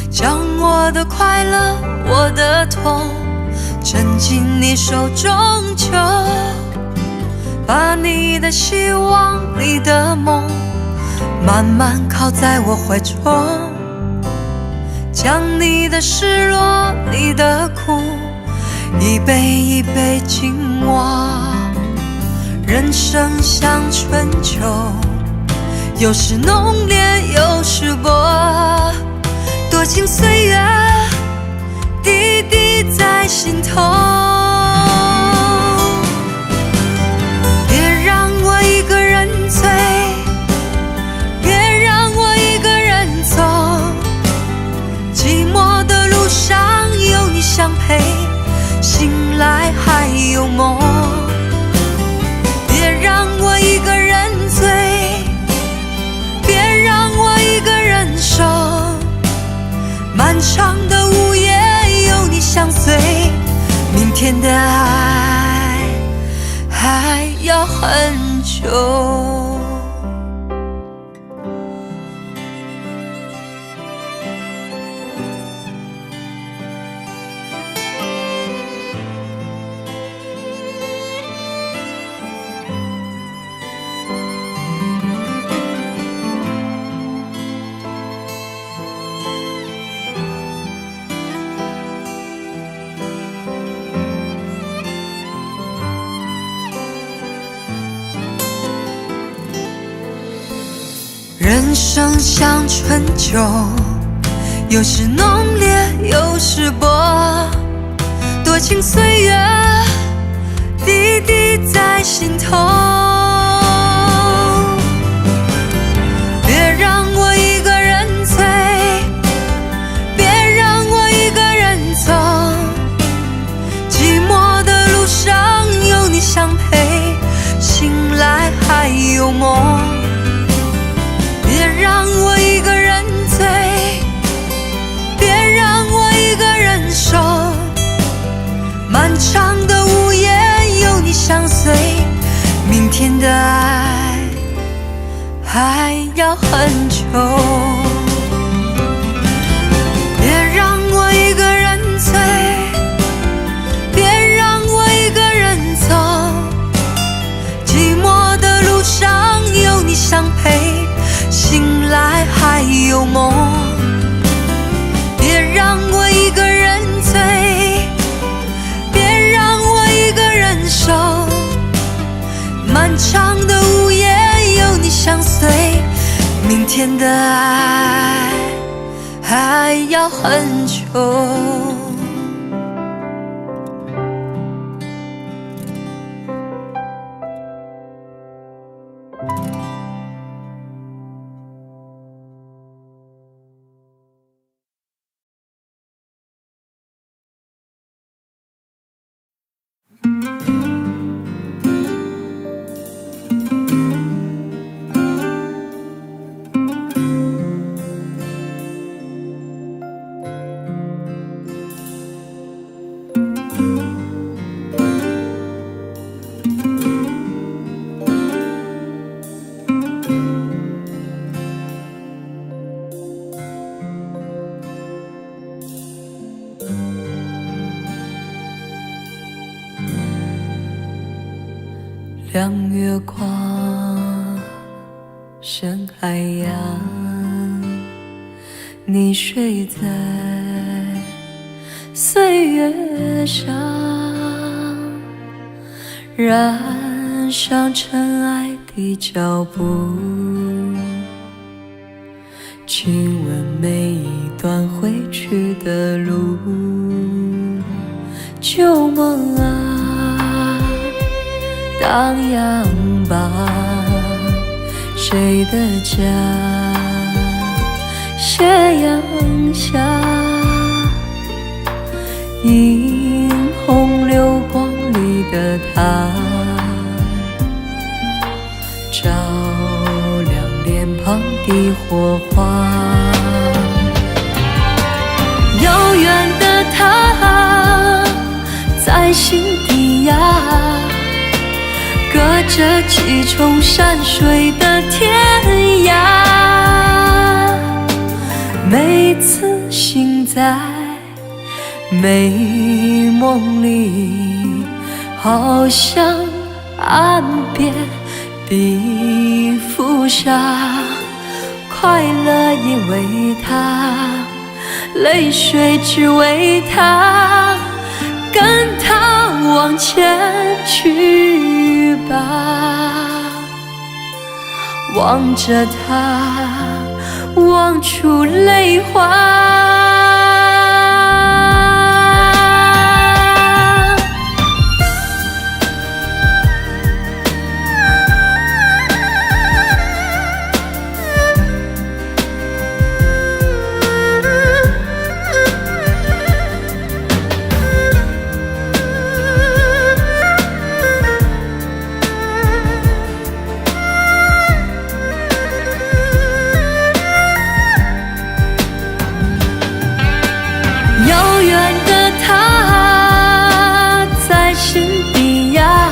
将我的快乐，我的痛，沉进你手中求。把你的希望，你的梦，慢慢靠在我怀中，将你的失落，你的苦，一杯一杯敬我。人生像春秋，有时浓烈，有时薄，多情岁月，滴滴在心头。别让我一个人醉，别让我一个人走，寂寞的路上有你相陪，醒来还有梦。别让我一个人醉，别让我一个人守，漫长的午夜有你相随，明天人生像春秋，有时浓烈，有时薄，多情岁月滴滴在心头。别让我一个人醉，别让我一个人走，寂寞的路上有你相陪，醒来还有梦。别让我一个人醉，别让我一个人守，漫长的午夜有你相随，明天的爱还要很久。别让我一个人醉，别让我一个人走，寂寞的路上有你相陪，醒来还有梦。别让我一个人醉，别让我一个人守，漫长的午夜有你相随，明天的爱还要很久。亮月光，深海洋，你睡在岁月上，染上尘埃的脚步，亲吻每一段回去的路。旧梦啊，荡漾吧，谁的家？斜阳下，映红流光里的他，照亮脸庞的火花。遥远的他，在心底呀，隔着几重山水的天涯，每次醒在美梦里，好像岸边的浮沙，快乐因为他，泪水只为他，跟他往前去吧。望着他，望出泪花。遥远的他，在心底呀，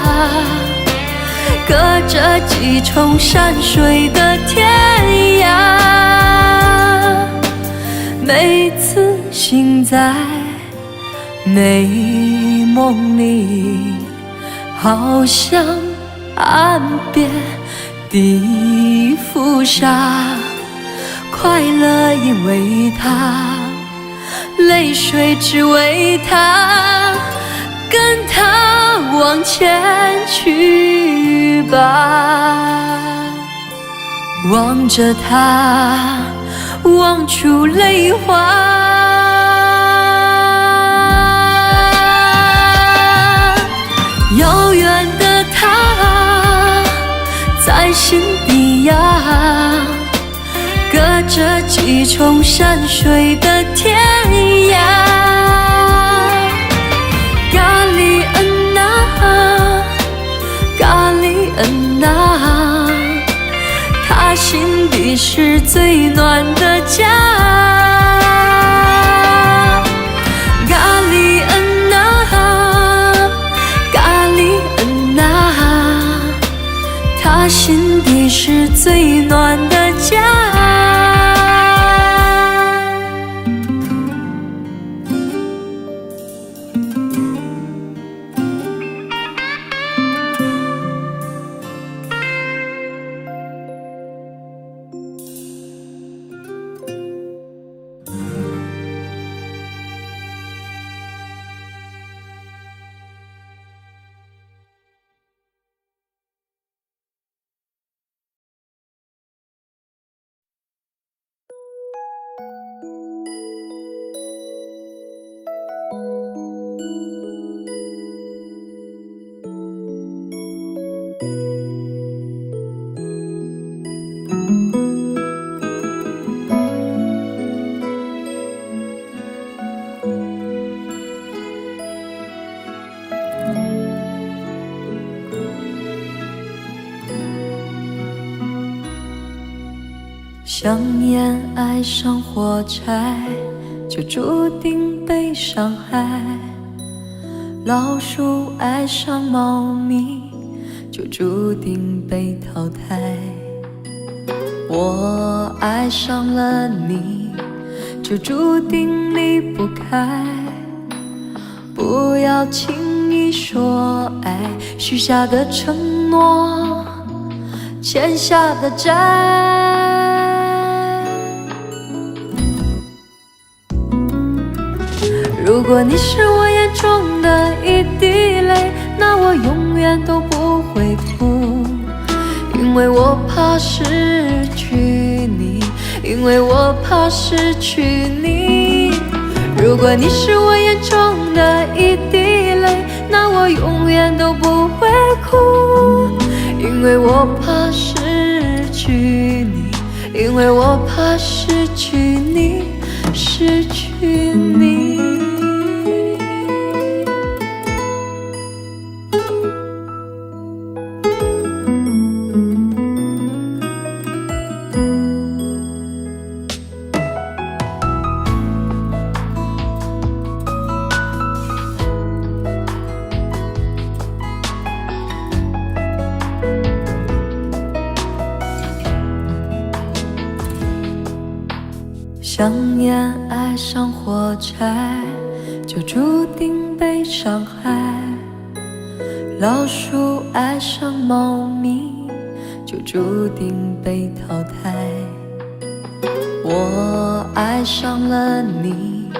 隔着几重山水的天涯，每次醒在美梦里，好像岸边的浮沙，快乐因为他，泪水只为他，跟他往前去吧。望着他，望出泪花。遥远的他，在心底呀，隔着几重山水的天涯。咖喱恩呐，咖喱恩呐，他心底是最暖的家。咖喱恩呐，咖喱恩呐，他心底是最暖的家。想念爱上火柴，就注定被伤害；老鼠爱上猫咪，就注定被淘汰。我爱上了你，就注定离不开。不要轻易说爱，许下的承诺，欠下的债。如果你是我眼中的一滴泪，那我永远都不会哭，因为我怕失去你，因为我怕失去你。如果你是我眼中的一滴泪，那我永远都不会哭，因为我怕失去你，因为我怕失去你，失去你。想念爱上火柴，就注定被伤害；老鼠爱上猫咪，就注定被淘汰。我爱上了你，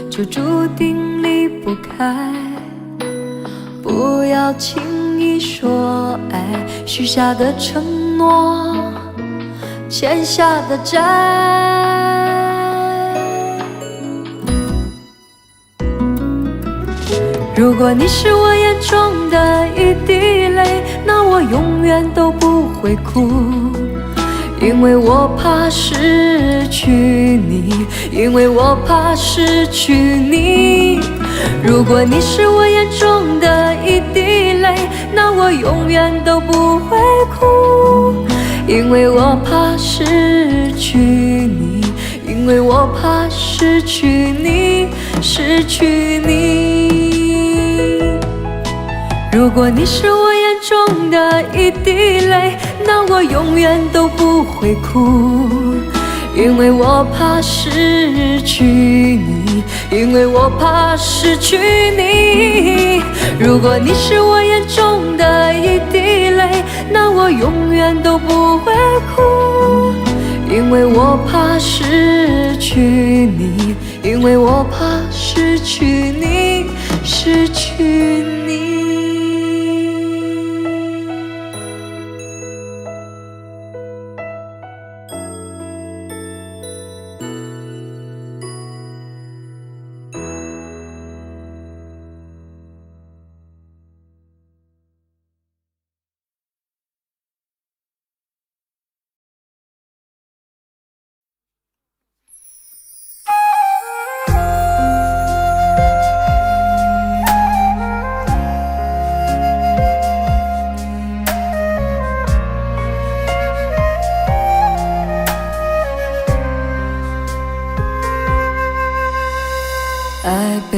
就注定离不开。不要轻易说爱，许下的承诺，欠下的债。如果你是我眼中的一滴泪，那我永远都不会哭，因为我怕失去你，因为我怕失去你。如果你是我眼中的一滴泪，那我永远都不会哭，因为我怕失去你，因为我怕失去你，失去你。如果你是我眼中的一滴泪，那我永远都不会哭，因为我怕失去你，因为我怕失去你。如果你是我眼中的一滴泪，那我永远都不会哭，因为我怕失去你，因为我怕失去你，失去你。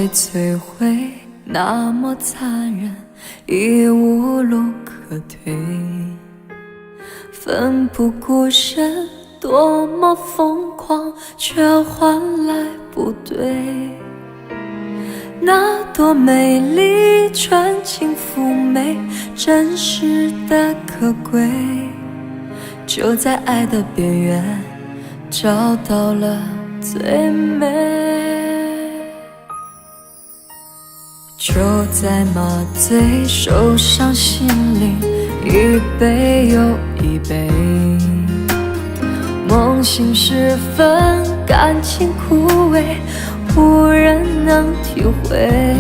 被摧毁，那么残忍，已无路可退。奋不顾身，多么疯狂，却换来不对。那多美丽，纯情妩媚，真实的可贵，就在爱的边缘找到了最美。就在麻醉，受伤心灵一杯又一杯，梦醒时分，感情枯萎，无人能体会。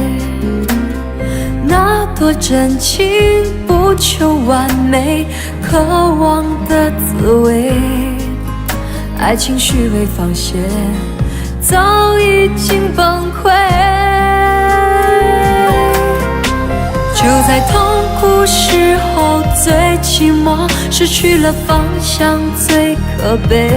那多真情，不求完美，渴望的滋味。爱情虚伪放线，早已经崩溃。就在痛苦时候最寂寞，失去了方向最可悲。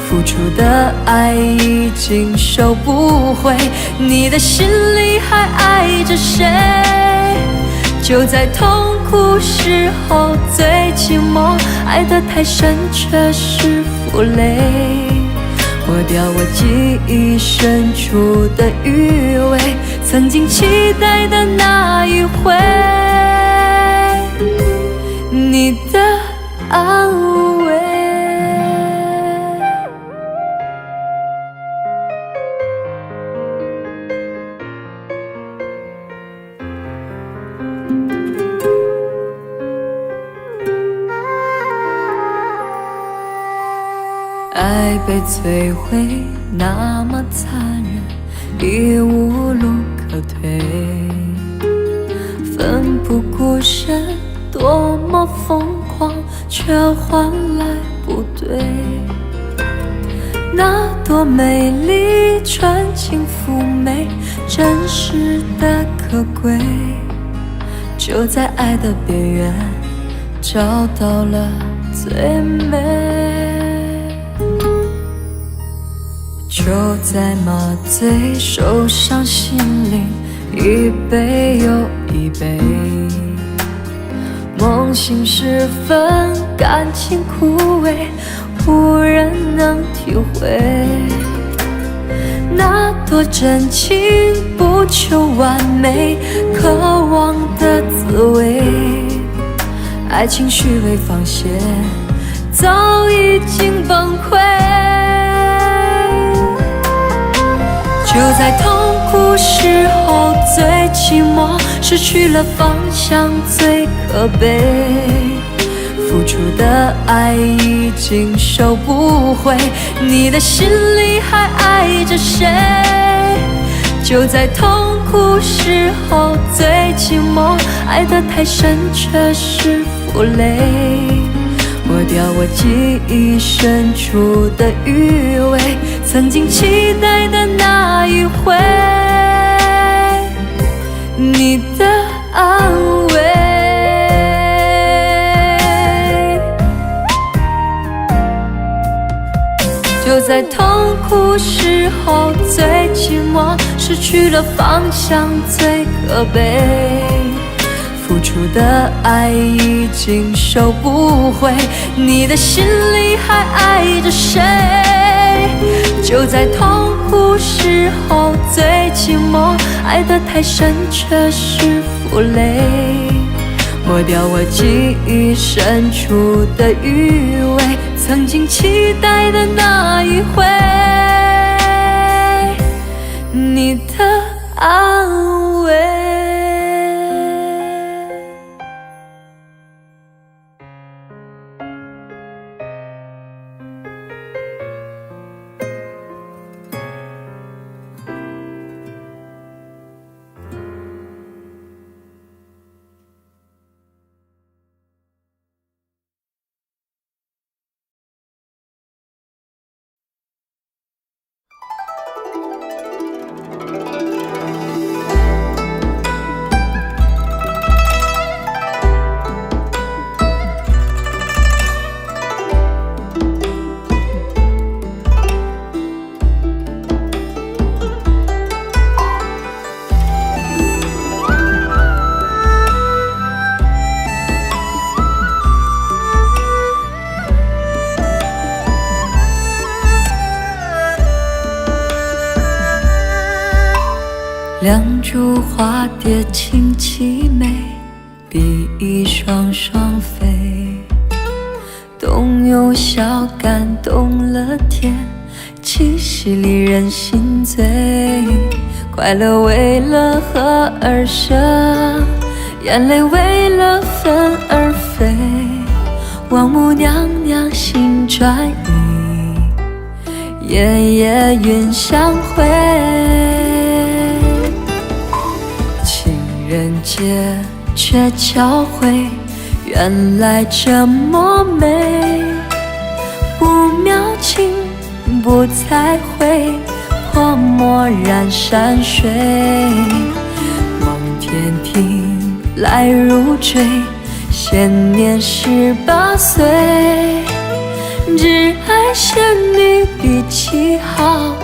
付出的爱已经收不回，你的心里还爱着谁？就在痛苦时候最寂寞，爱得太深却是负累，抹掉我记忆深处的余味，曾经期待的那一回，你的安慰。爱被摧毁，那么残忍，已无路可退。奋不顾身，多么疯狂，却换来不对。那多美丽，纯情妩媚，真实的可贵，就在爱的边缘找到了最美。就在麻醉，受伤心灵一杯又一杯，梦醒时分，感情枯萎，无人能体会。那多真情，不求完美，渴望的滋味。爱情虚伪放线，早已经崩溃。就在痛苦时候最寂寞，失去了方向最可悲。付出的爱已经收不回，你的心里还爱着谁？就在痛苦时候最寂寞，爱得太深却是负累，抹掉我记忆深处的余味，曾经期待的那一回，你的安慰。就在痛苦时候最寂寞，失去了方向最可悲。付出的爱已经收不回，你的心里还爱着谁？就在痛苦时候最寂寞，爱得太深却是负累，抹掉我记忆深处的余味，曾经期待的那一回，你的安慰。两株花蝶轻凄美，比翼双双飞。冬用笑感动了天，七夕里人心醉。快乐为了合而生，眼泪为了分而飞。王母娘娘心转意，夜夜云相会。情人节却巧会，原来这么美。不描情，不彩绘，泼墨染山水。望天庭来如追，现年18岁。挚爱仙女比旗号，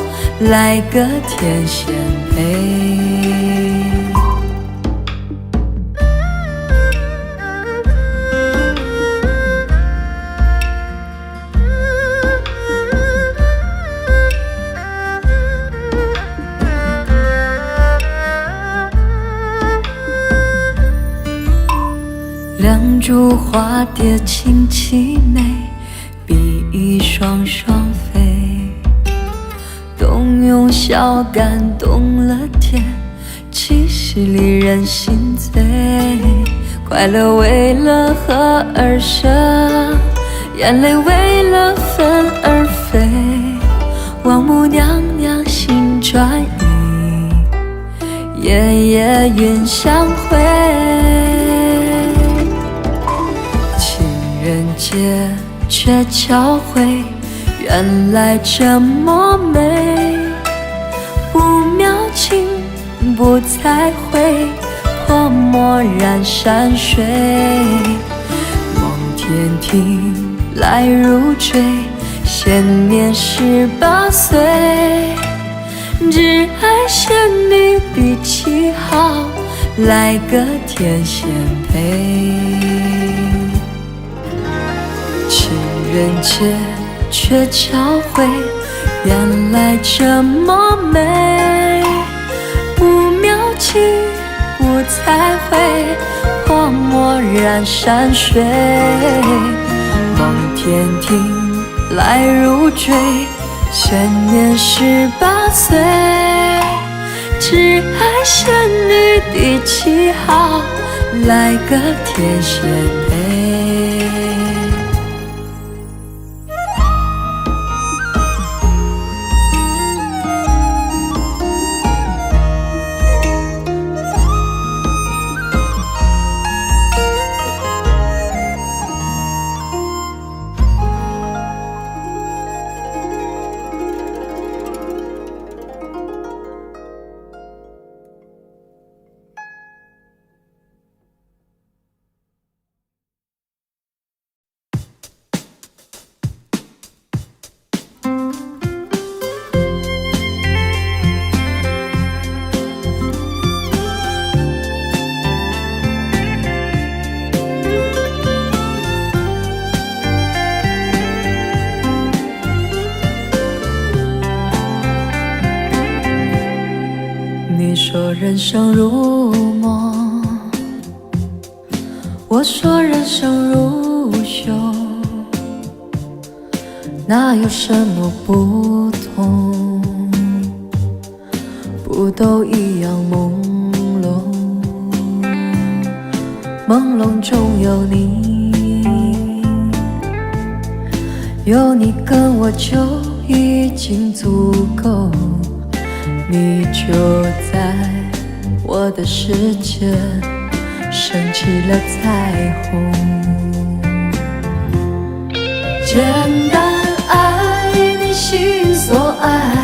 来个天仙配。两株花蝶轻凄美，比翼双双飞。冬用笑感动了天，七夕里人心醉。快乐为了合而生，眼泪为了分而飞。王母娘娘心转意，夜夜云相会。情人节却巧会，原来这么美。不描情，不彩绘，泼墨染山水。望天庭来如追，现年18岁。挚爱仙女比旗号，来个天仙配。情人节却巧会，原来这么美。不描情，不彩绘，泼墨染山水。望天庭来如追，现年18岁。挚爱仙女比旗号，来个天仙配。你说人生如梦，我说人生如秀，哪有什么不同？不都一样朦胧，朦胧中有你，有你跟我就已经足够。你就在我的世界升起了彩虹。简单爱你心所爱，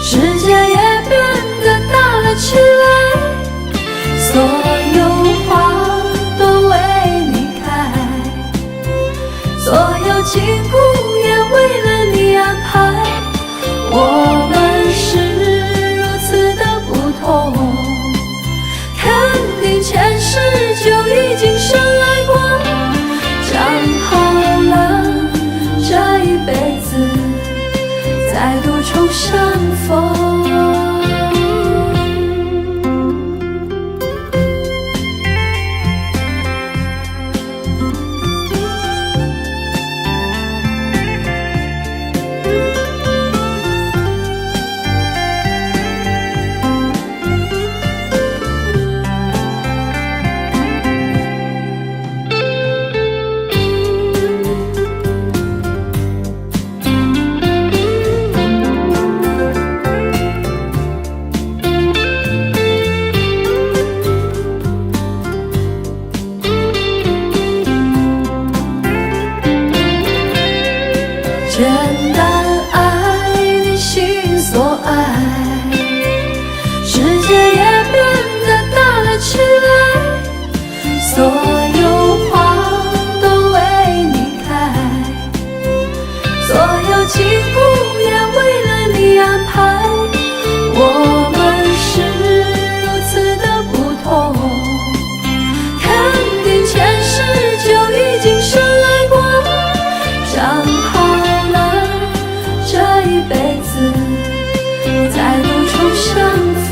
世界也变得大了起来。所有花都为你开，所有景物也为了你安排。我们是如此的不同，肯定前世就已经深爱过。讲好了这一辈子再度重相逢。简单爱你心所爱，世界也变得大了起来，所有花都为你开，所有景物也为了你安排。我们是如此的不同，肯定前世就已经深爱过，讲好了这一辈子再度初相逢。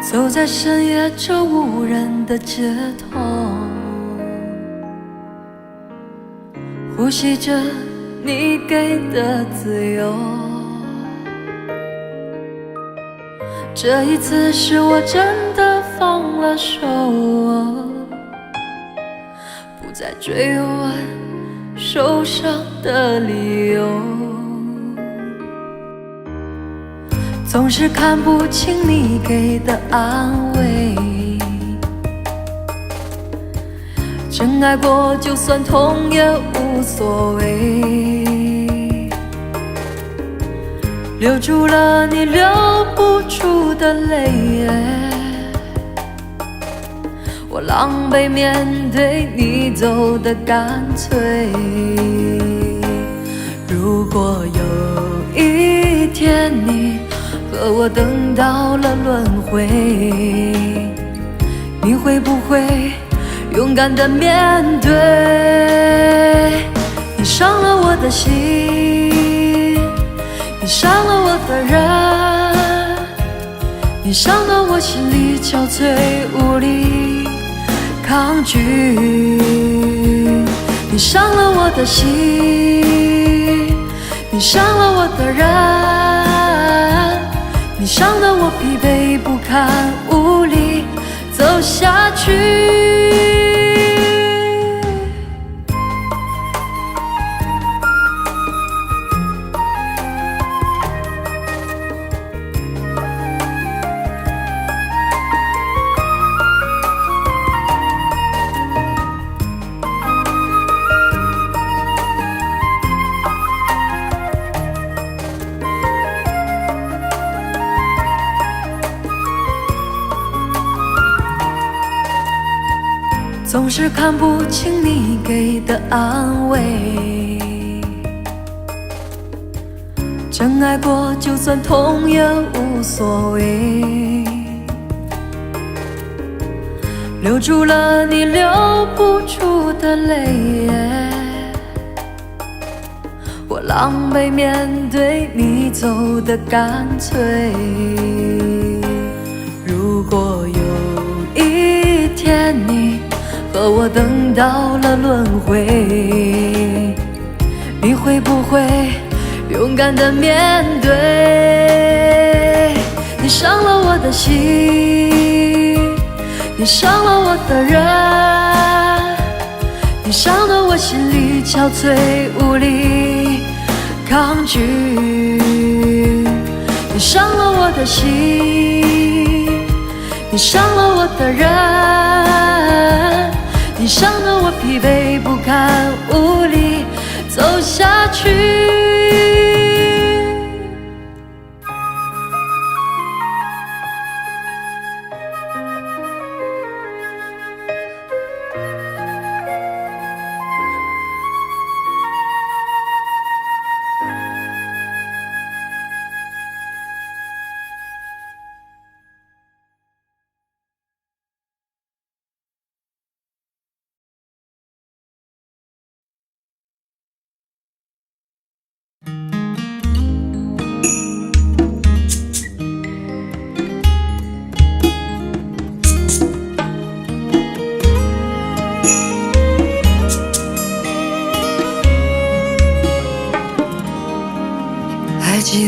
走在深夜这无人的街头，呼吸着你给的自由。这一次是我真的放了手，不再追问受伤的理由。总是看不清你给的安慰，真爱过就算痛也无所谓，留住了你留不住的泪，我狼狈面对你走得干脆。如果有一天你和我等到了轮回，你会不会勇敢地面对？你伤了我的心，你伤了我的人，你伤到我心里憔悴无力抗拒。你伤了我的心，你伤了我的人，你伤得我疲惫不堪，无力走下去。总是看不清你给的安慰，真爱过就算痛也无所谓，留住了你留不住的泪，我狼狈面对你走得干脆。如果有一天你和我等到了轮回，你会不会勇敢地面对？你伤了我的心，你伤了我的人，你伤得我心里憔悴无力抗拒。你伤了我的心，你伤了我的人，你伤得我疲惫不堪，无力走下去。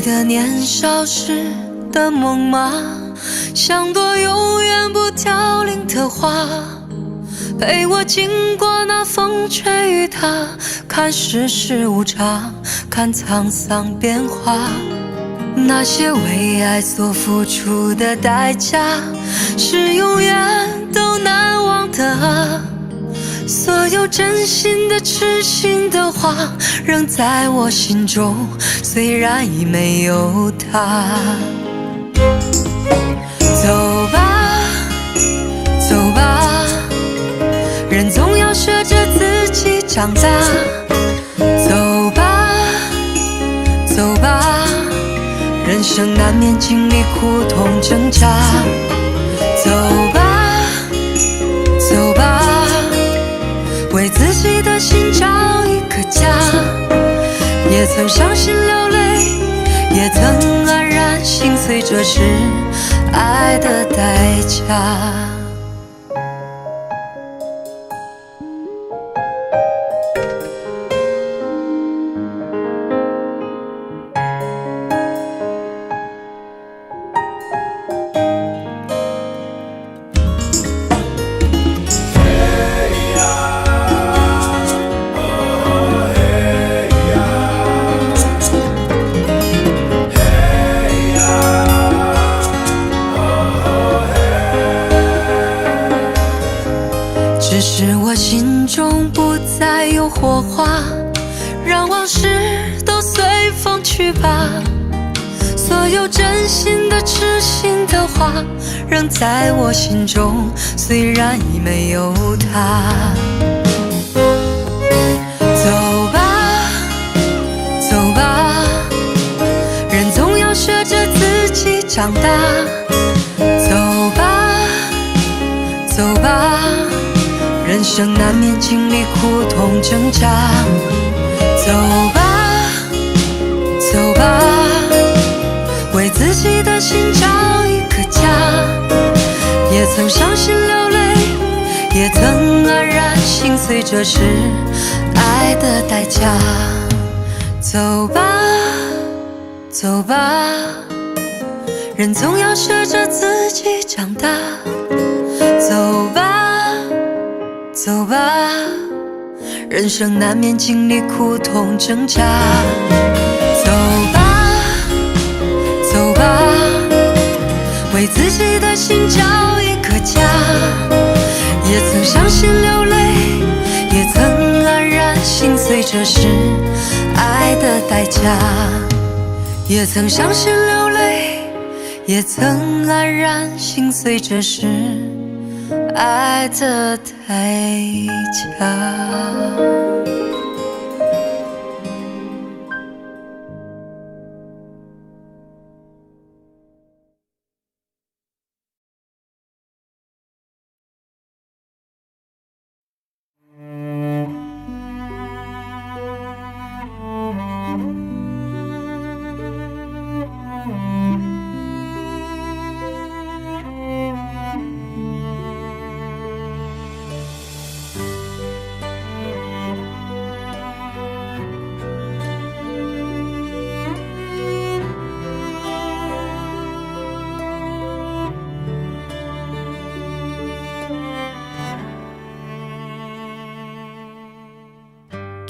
得年少时的梦吗？像朵永远不凋零的花，陪我经过那风吹雨打，看世事无常，看沧桑变化。那些为爱所付出的代价，是永远都难忘的啊。所有真心的痴心的话，仍在我心中，虽然已没有他。走吧，走吧，人总要学着自己长大。走吧，走吧，人生难免经历苦痛挣扎。走吧，走吧，为自己的心找一个家。也曾伤心流泪，也曾黯然心碎，这是爱的代价。只是我心中不再有火花，让往事都随风去吧。所有真心的痴心的话，仍在我心中，虽然已没有他。走吧，走吧，人总要学着自己长大。走吧，走吧，人生难免经历苦痛挣扎。走吧，走吧，为自己的心找一个家。也曾伤心流泪，也曾黯然心碎，这是爱的代价。走吧，走吧，人总要学着自己长大。走吧，走吧，人生难免经历苦痛挣扎。走吧，走吧，为自己的心找一个家。也曾伤心流泪，也曾黯然心碎，这是爱的代价。也曾伤心流泪，也曾黯然心碎，这是爱的代价。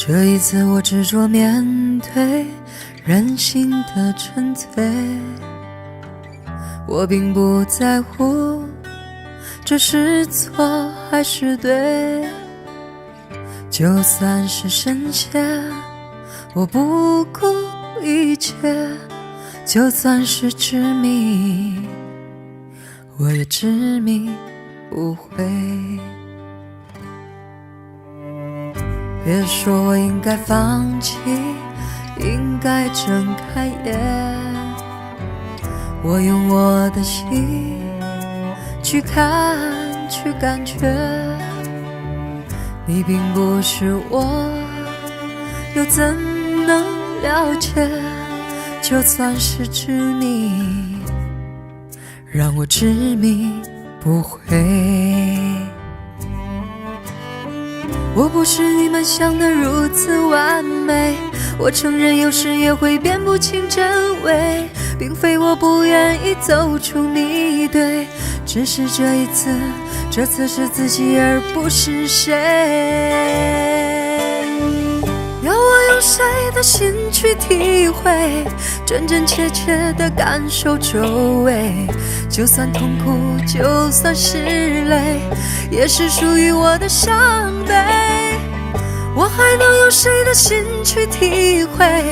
这一次我执着面对人性的纯粹，我并不在乎这是错还是对，就算是深陷我不顾一切，就算是执迷我也执迷不悔。别说我应该放弃，应该睁开眼，我用我的心去看去感觉，你并不是我，又怎能了解？就算是执迷，让我执迷不悔。我不是你们想的如此完美，我承认有时也会辨不清真伪，并非我不愿意走出迷对，只是这次是自己而不是谁。要我用谁的心去体会，真真切切地感受周围，就算痛苦，就算是泪，也是属于我的伤悲。我还能用谁的心去体会，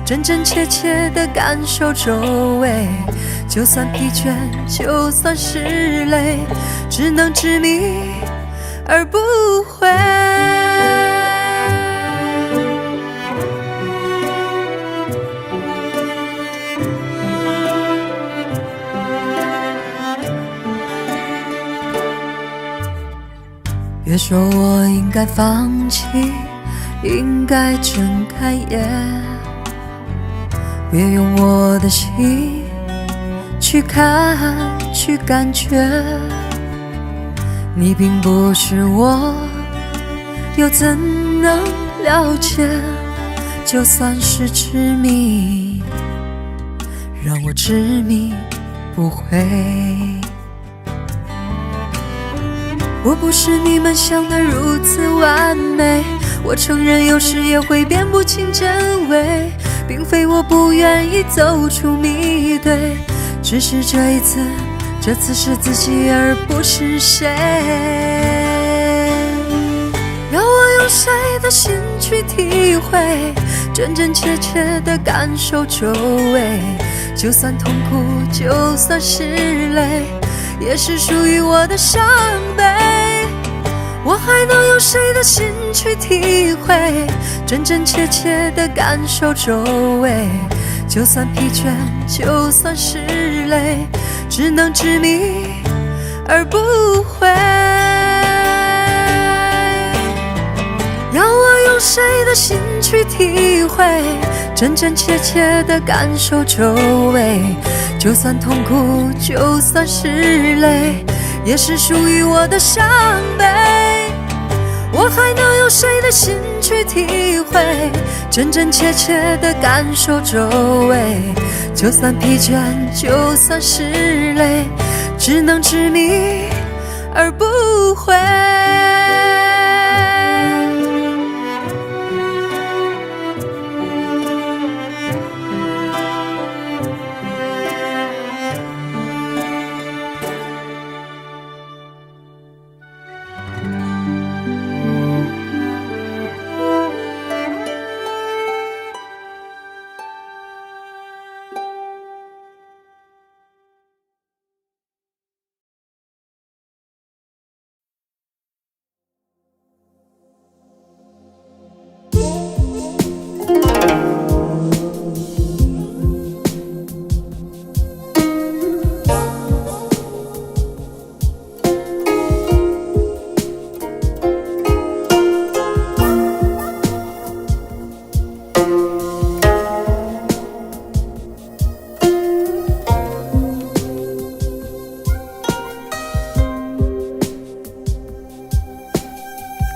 真真切切地感受周围，就算疲倦，就算是累，只能执迷而不悔。越说我应该放弃，应该睁开眼，越用我的心去看，去感觉。你并不是我，又怎能了解？就算是执迷，让我执迷不悔。我不是你们想的如此完美，我承认有时也会辨不清真伪，并非我不愿意走出迷对，只是这次是自己而不是谁。要我用谁的心去体会，真真切切地感受周围，就算痛苦，就算是泪，也是属于我的伤悲。我还能用谁的心去体会，真真切切地感受周围，就算疲倦，就算是累，只能执迷而不悔。要我用谁的心去体会，真真切切地感受周围，就算痛苦，就算是累，也是属于我的伤悲。我还能用谁的心去体会，真真切切地感受周围，就算疲倦，就算是累，只能执迷而不悔。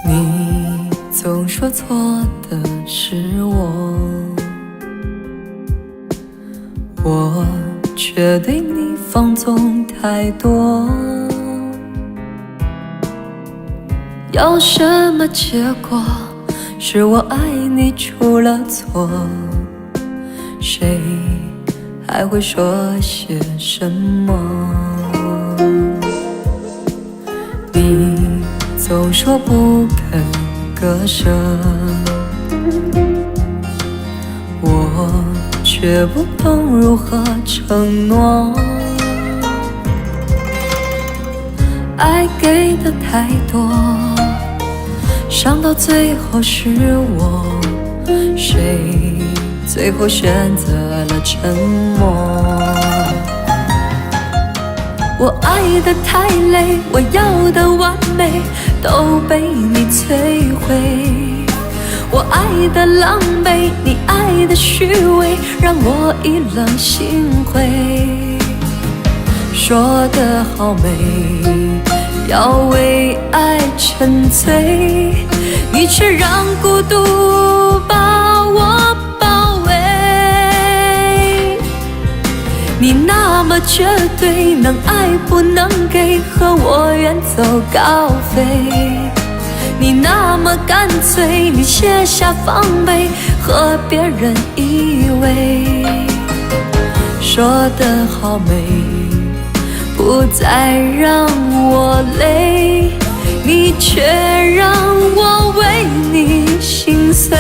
你总说错的是我却对你放纵太多。要什么结果？是我爱你出了错，谁还会说些什么？你总说不肯割舍，我却不懂如何承诺。爱给的太多，伤到最后是我，谁最后选择了沉默？我爱得太累，我要的完美都被你摧毁。我爱的狼狈，你爱的虚伪，让我意冷心灰。说得好美，要为爱沉醉，你你却让孤独把我包围。你那么绝对，能爱不能给，和我远走高飞。你那么干脆，你卸下防备，和别人依偎。说得好美，不再让我累，你却让我为你心碎。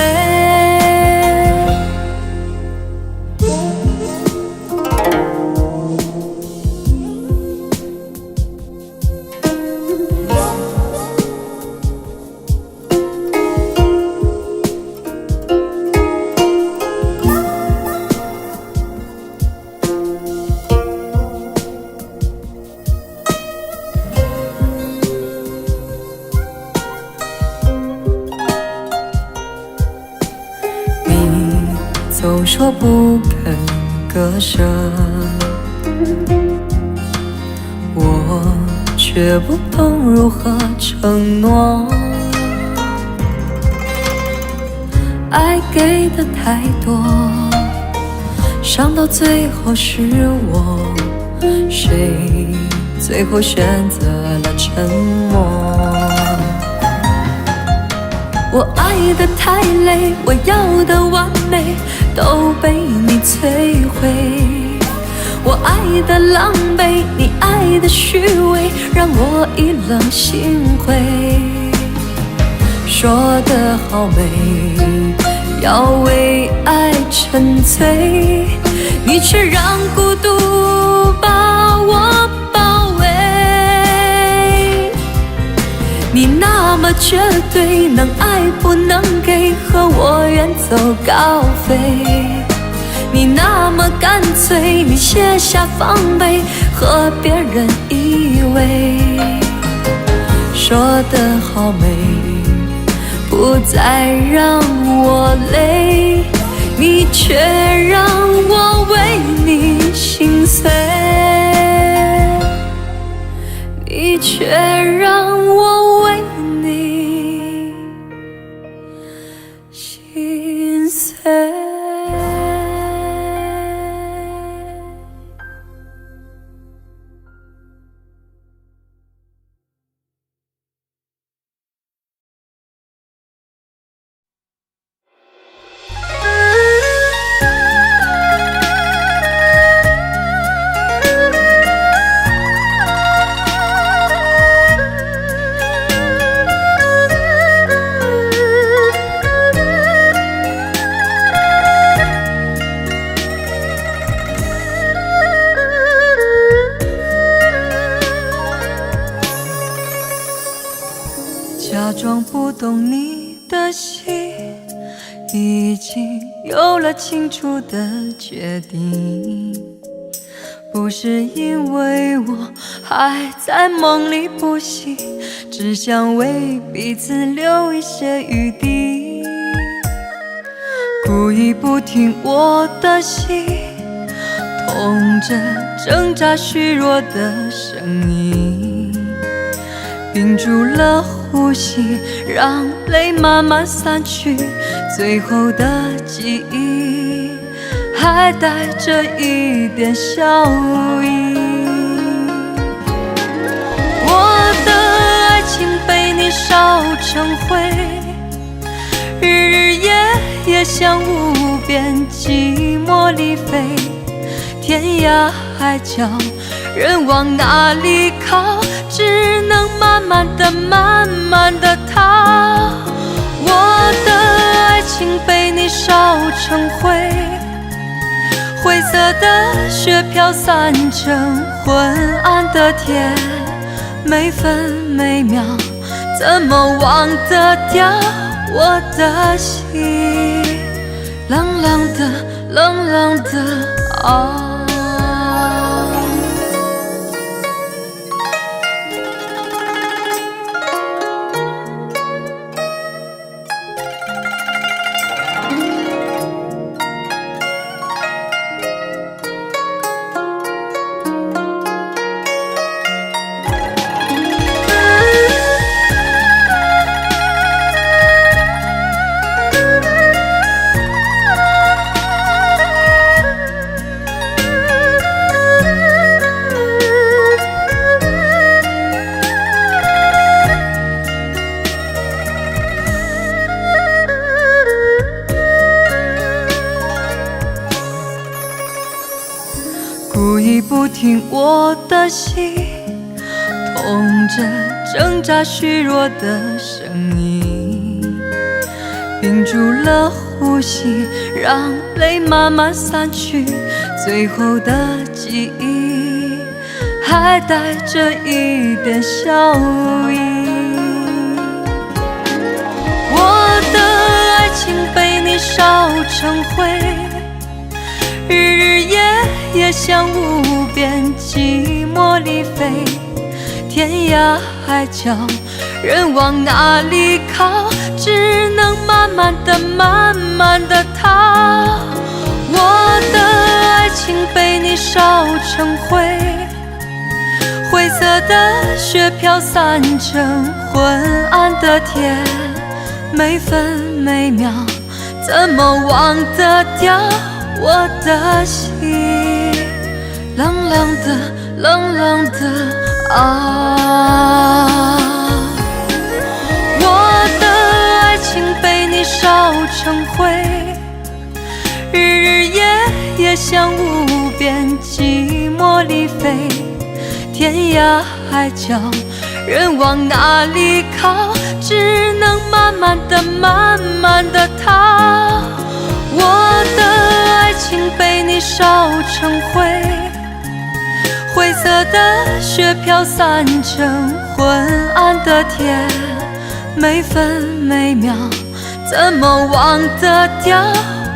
总说不肯割舍，我却不懂如何承诺。爱给的太多，伤到最后是我，谁最后选择了沉默？我爱得太累，我要的完美都被你摧毁。我爱的狼狈，你爱的虚伪，让我意冷心灰。说得好美，要为爱沉醉，你却让孤独把我包围。你那么绝对，能爱不能给，和我远走高飞。你那么干脆，你卸下防备，和别人依偎。说得好美，不再让我累，你却让我为你心碎，你却让我为你心碎。假装不懂你的心，已经有了清楚的决定。不是因为我还在梦里不醒，只想为彼此留一些余地。故意不听我的心，痛着挣扎虚弱的声音，屏住了呼吸，让泪慢慢散去，最后的记忆还带着一点笑意。我的爱情被你烧成灰，日日夜夜像无边寂寞里飞，天涯海角人往哪里靠，只能慢慢的慢慢的逃。我的爱情被你烧成灰，灰色的雪飘散成昏暗的天，每分每秒怎么忘得掉我的心，冷冷的冷冷的啊。听我的心，痛着挣扎虚弱的声音，屏住了呼吸，让泪慢慢散去，最后的记忆还带着一点笑意。我的爱情被你烧成灰，日日夜夜像无边寂寞里飞，天涯海角人往哪里靠，只能慢慢的慢慢的逃。我的爱情被你烧成灰，灰色的雪飘散成昏暗的天，每分每秒怎么忘得掉我的心，冷冷的冷冷的啊。我的爱情被你烧成灰，日日夜夜像无边寂寞里飞，天涯海角人往哪里靠，只能慢慢的慢慢的逃。我的爱情被你烧成灰，灰色的雪飘散成昏暗的天，每分每秒怎么忘得掉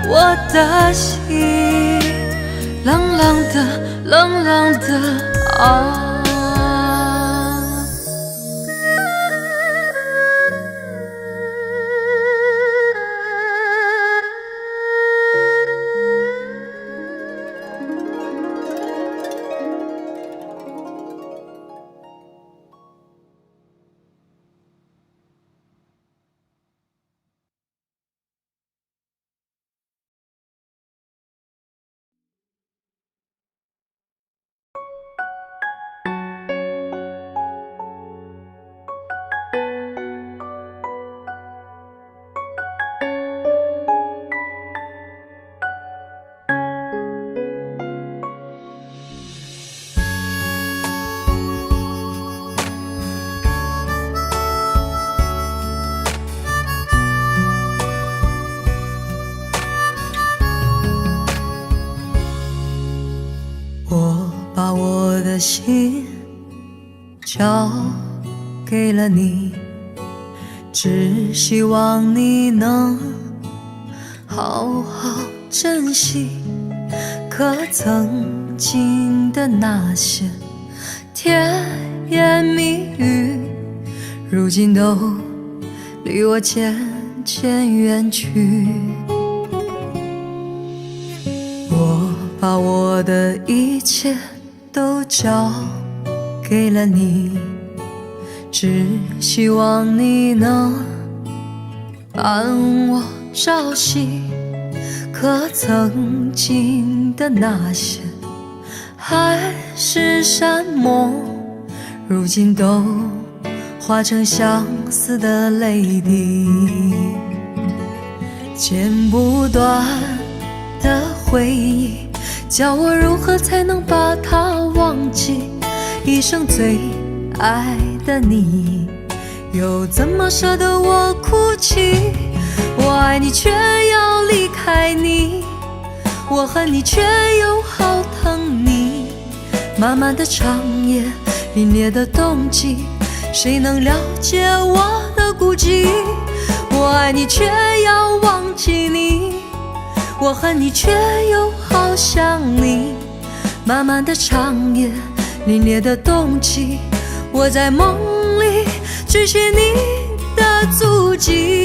我的心，冷冷的冷冷的啊。我把我的心交给了你，只希望你能好好珍惜，可曾经的那些甜言蜜语，如今都离我渐渐远去。我把我的一切都交给了你，只希望你能伴我朝夕，可曾经的那些海誓山盟，如今都化成相思的泪滴。剪不断的回忆，叫我如何才能把它忘记？一生最爱的你，又怎么舍得我哭泣？我爱你却要离开你，我恨你却又好疼你。漫漫的长夜，凛冽的冬季，谁能了解我的孤寂？我爱你却要忘记你，我恨你却又好想你。漫漫的长夜，凛冽的冬季，我在梦里追寻你的足迹。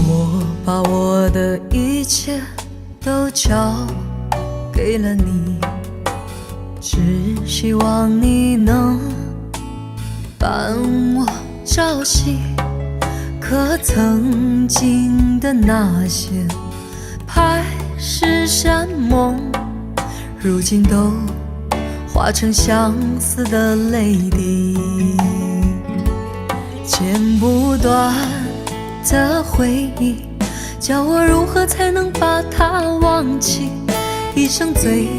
我把我的一切都交给了你，只希望你能伴我朝夕，可曾经的那些海誓山盟，如今都化成相思的泪滴。剪不断的回忆，叫我如何才能把它忘记？一生最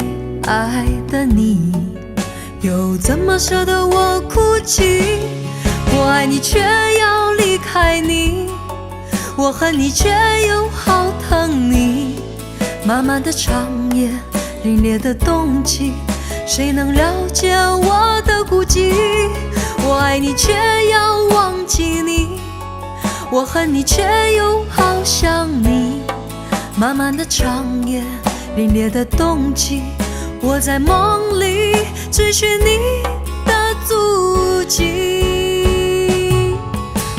爱的你，又怎么舍得我哭泣？我爱你却要离开你，我恨你却又好疼你。漫漫的长夜，凛冽的冬季，谁能了解我的孤寂？我爱你却要忘记你，我恨你却又好想你。漫漫的长夜，凛冽的冬季，我在梦里追寻你的足迹。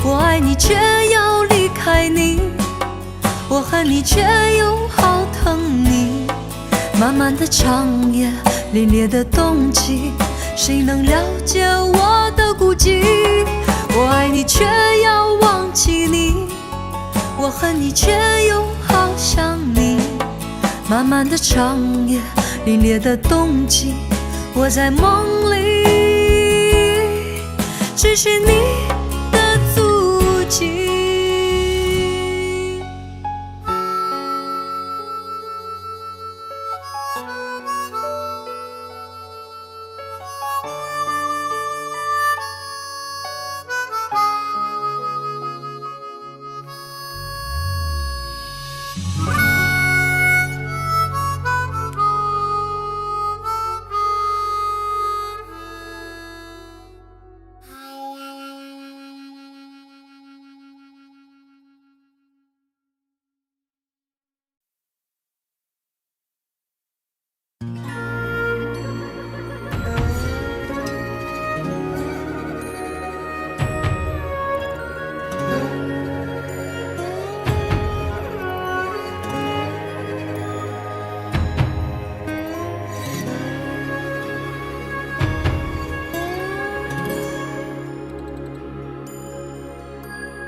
我爱你却要离开你，我恨你却又好疼你。漫漫的长夜，凛冽的冬季，谁能了解我的孤寂？我爱你却要忘记你，我恨你却又好想你。漫漫的长夜，凛冽的冬季，我在梦里追寻你的足迹。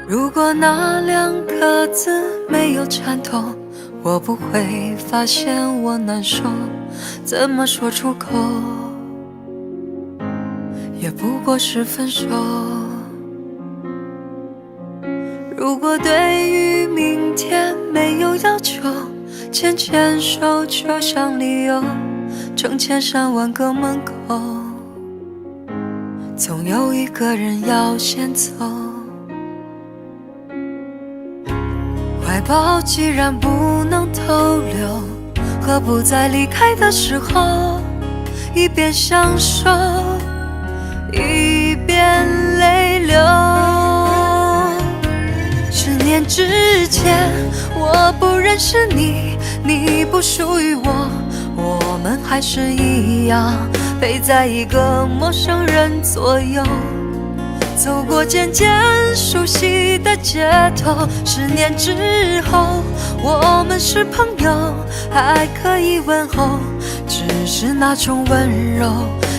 如果那两个字没有颤痛，我不会发现我难受，怎么说出口，也不过是分手。如果对于明天没有要求，牵牵手就像理由，成千上万个门口，总有一个人要先走。怀抱既然不能逗留，何不在离开的时候，一边享受，一边泪流。10年之前，我不认识你，你不属于我，我们还是一样陪在一个陌生人左右，走过渐渐熟悉的街头。10年之后，我们是朋友，还可以问候，只是那种温柔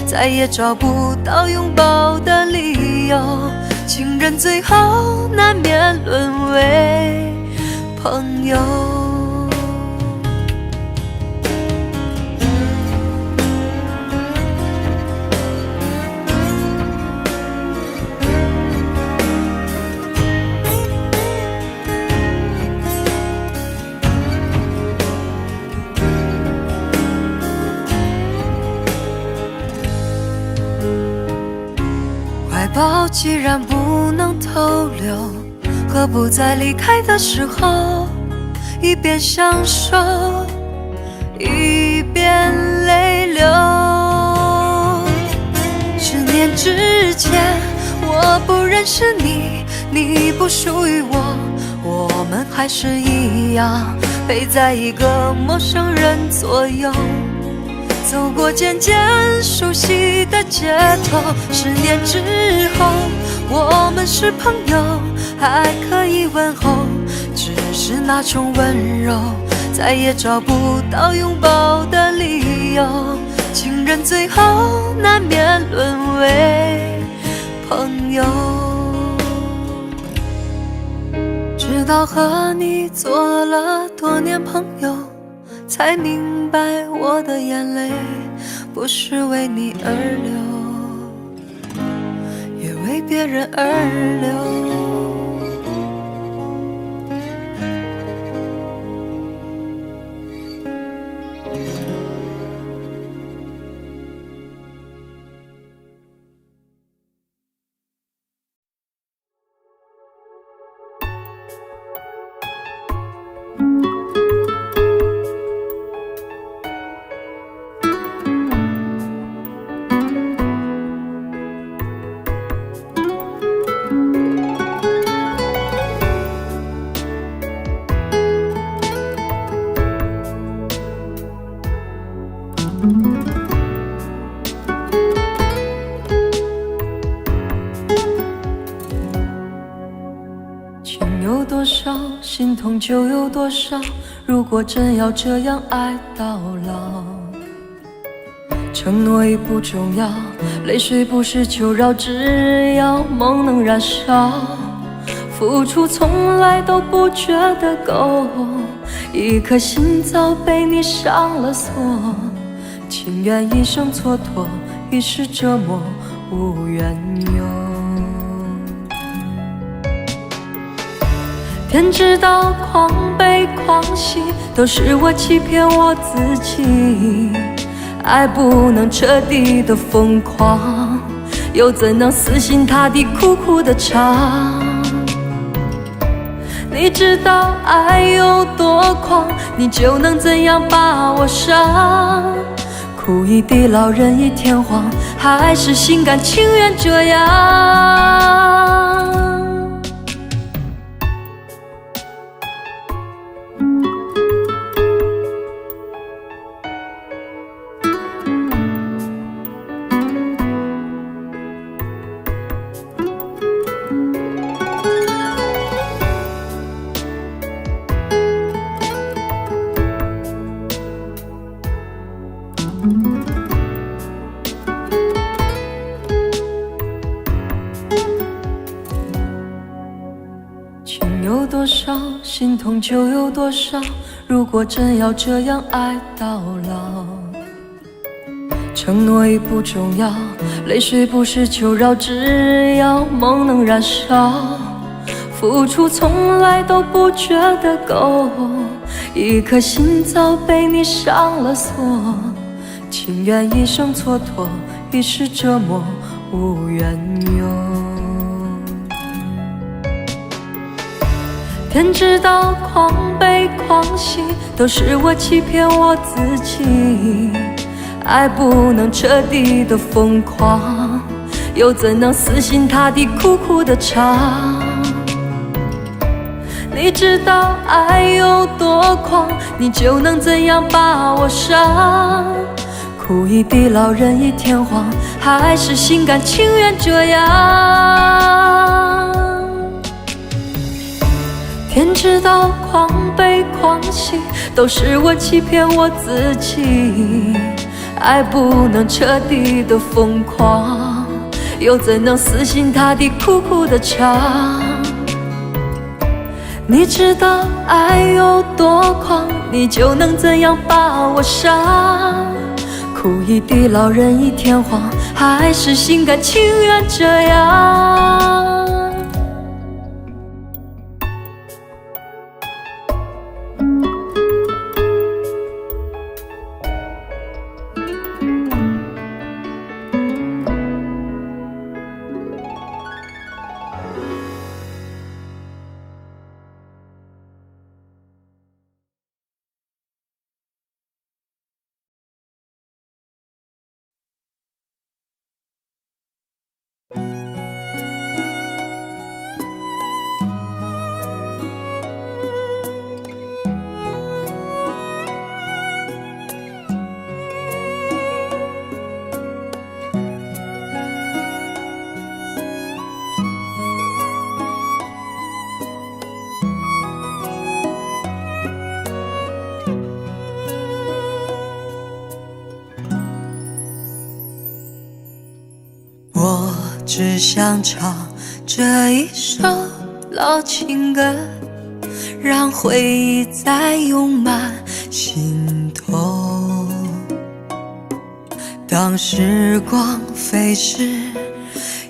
再也找不到拥抱的理由。情人最后难免沦为朋友。怀抱既然不能逗留，何不在离开的时候，一边享受，一边泪流。10年之前，我不认识你，你不属于我，我们还是一样陪在一个陌生人左右，走过渐渐熟悉的街头。10年之后，我们是朋友，还可以问候，只是那种温柔再也找不到拥抱的理由。情人最后难免沦为朋友。直到和你做了多年朋友，才明白我的眼泪不是为你而流，也为别人而流。情有多少，心痛就有多少。如果真要这样爱到老，承诺已不重要，泪水不是求饶，只要梦能燃烧。付出从来都不觉得够，一颗心早被你上了锁。情愿一生蹉跎，一世折磨，无缘由。天知道狂悲狂喜都是我欺骗我自己，爱不能彻底的疯狂，又怎能死心塌地苦苦的唱？你知道爱有多狂，你就能怎样把我伤？哭一地老人一天荒，还是心甘情愿这样？情有多少，心痛就有多少。如果真要这样爱到老，承诺已不重要，泪水不是求饶，只要梦能燃烧。付出从来都不觉得够，一颗心早被你上了锁。情愿一生蹉跎，一世折磨，无缘由。天知道狂悲狂喜都是我欺骗我自己，爱不能彻底的疯狂，又怎能死心塌地苦苦的唱？你知道爱有多狂，你就能怎样把我伤？哭一地老人一天荒，还是心甘情愿这样？天知道狂悲狂喜都是我欺骗我自己，爱不能彻底的疯狂，又怎能死心塌地苦苦的唱？你知道爱有多狂，你就能怎样把我伤？哭一地老人一天荒，还是心甘情愿这样？我只想唱这一首老情歌，让回忆再涌满心头。当时光飞逝，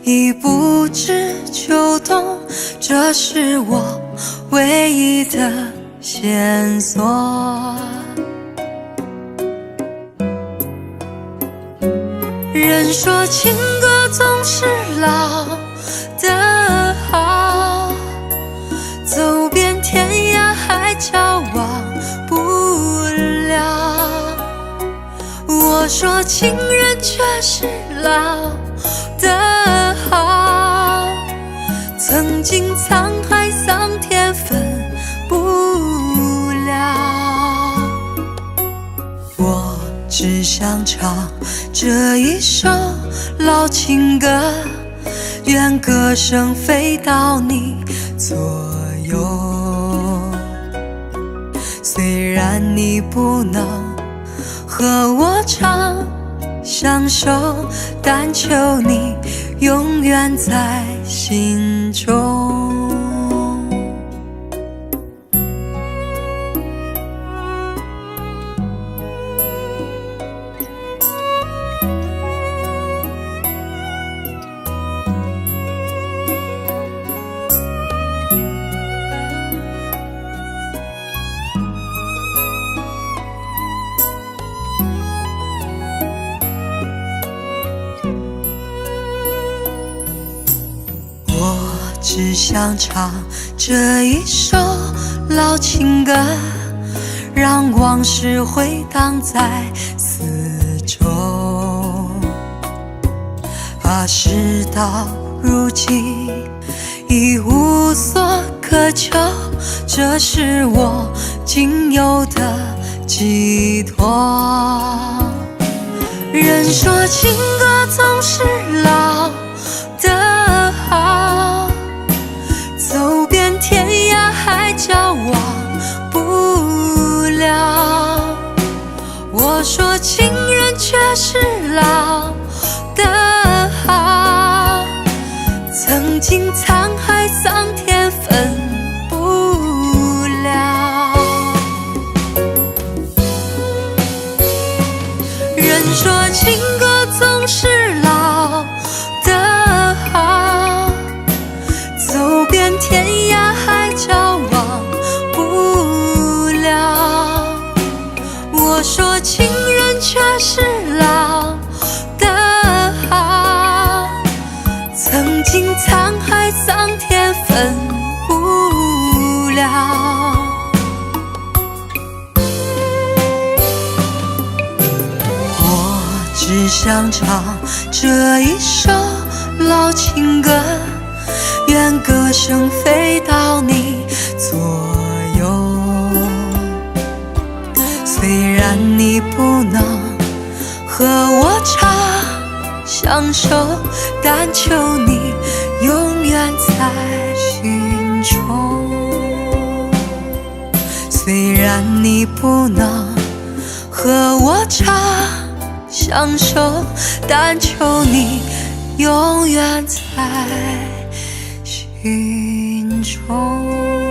已不知秋冬，这是我唯一的线索。人说情歌总是老的好，走遍天涯海角忘不了。我说情人却是老的好，曾经沧海桑田分不了。我只想唱这一首老情歌，愿歌声飞到你左右。虽然你不能和我唱相守，但求你永远在心中。只想唱这一首老情歌，让往事回荡在四周。事到如今已无所可求，这是我仅有的寄托。人说情歌总是老的好，走遍天涯海角忘不了。我说情人却是老的好，曾经沧海桑田分不了。人说情歌总是老的好，走遍天涯海角忘不了。我说情人却是老的好，曾经沧海桑田分不了。我只想唱这一首老情歌，愿歌声飞到你左右。虽然你不能和我唱相守，但求你永远在心中。虽然你不能和我唱相守，但求你永远在心中。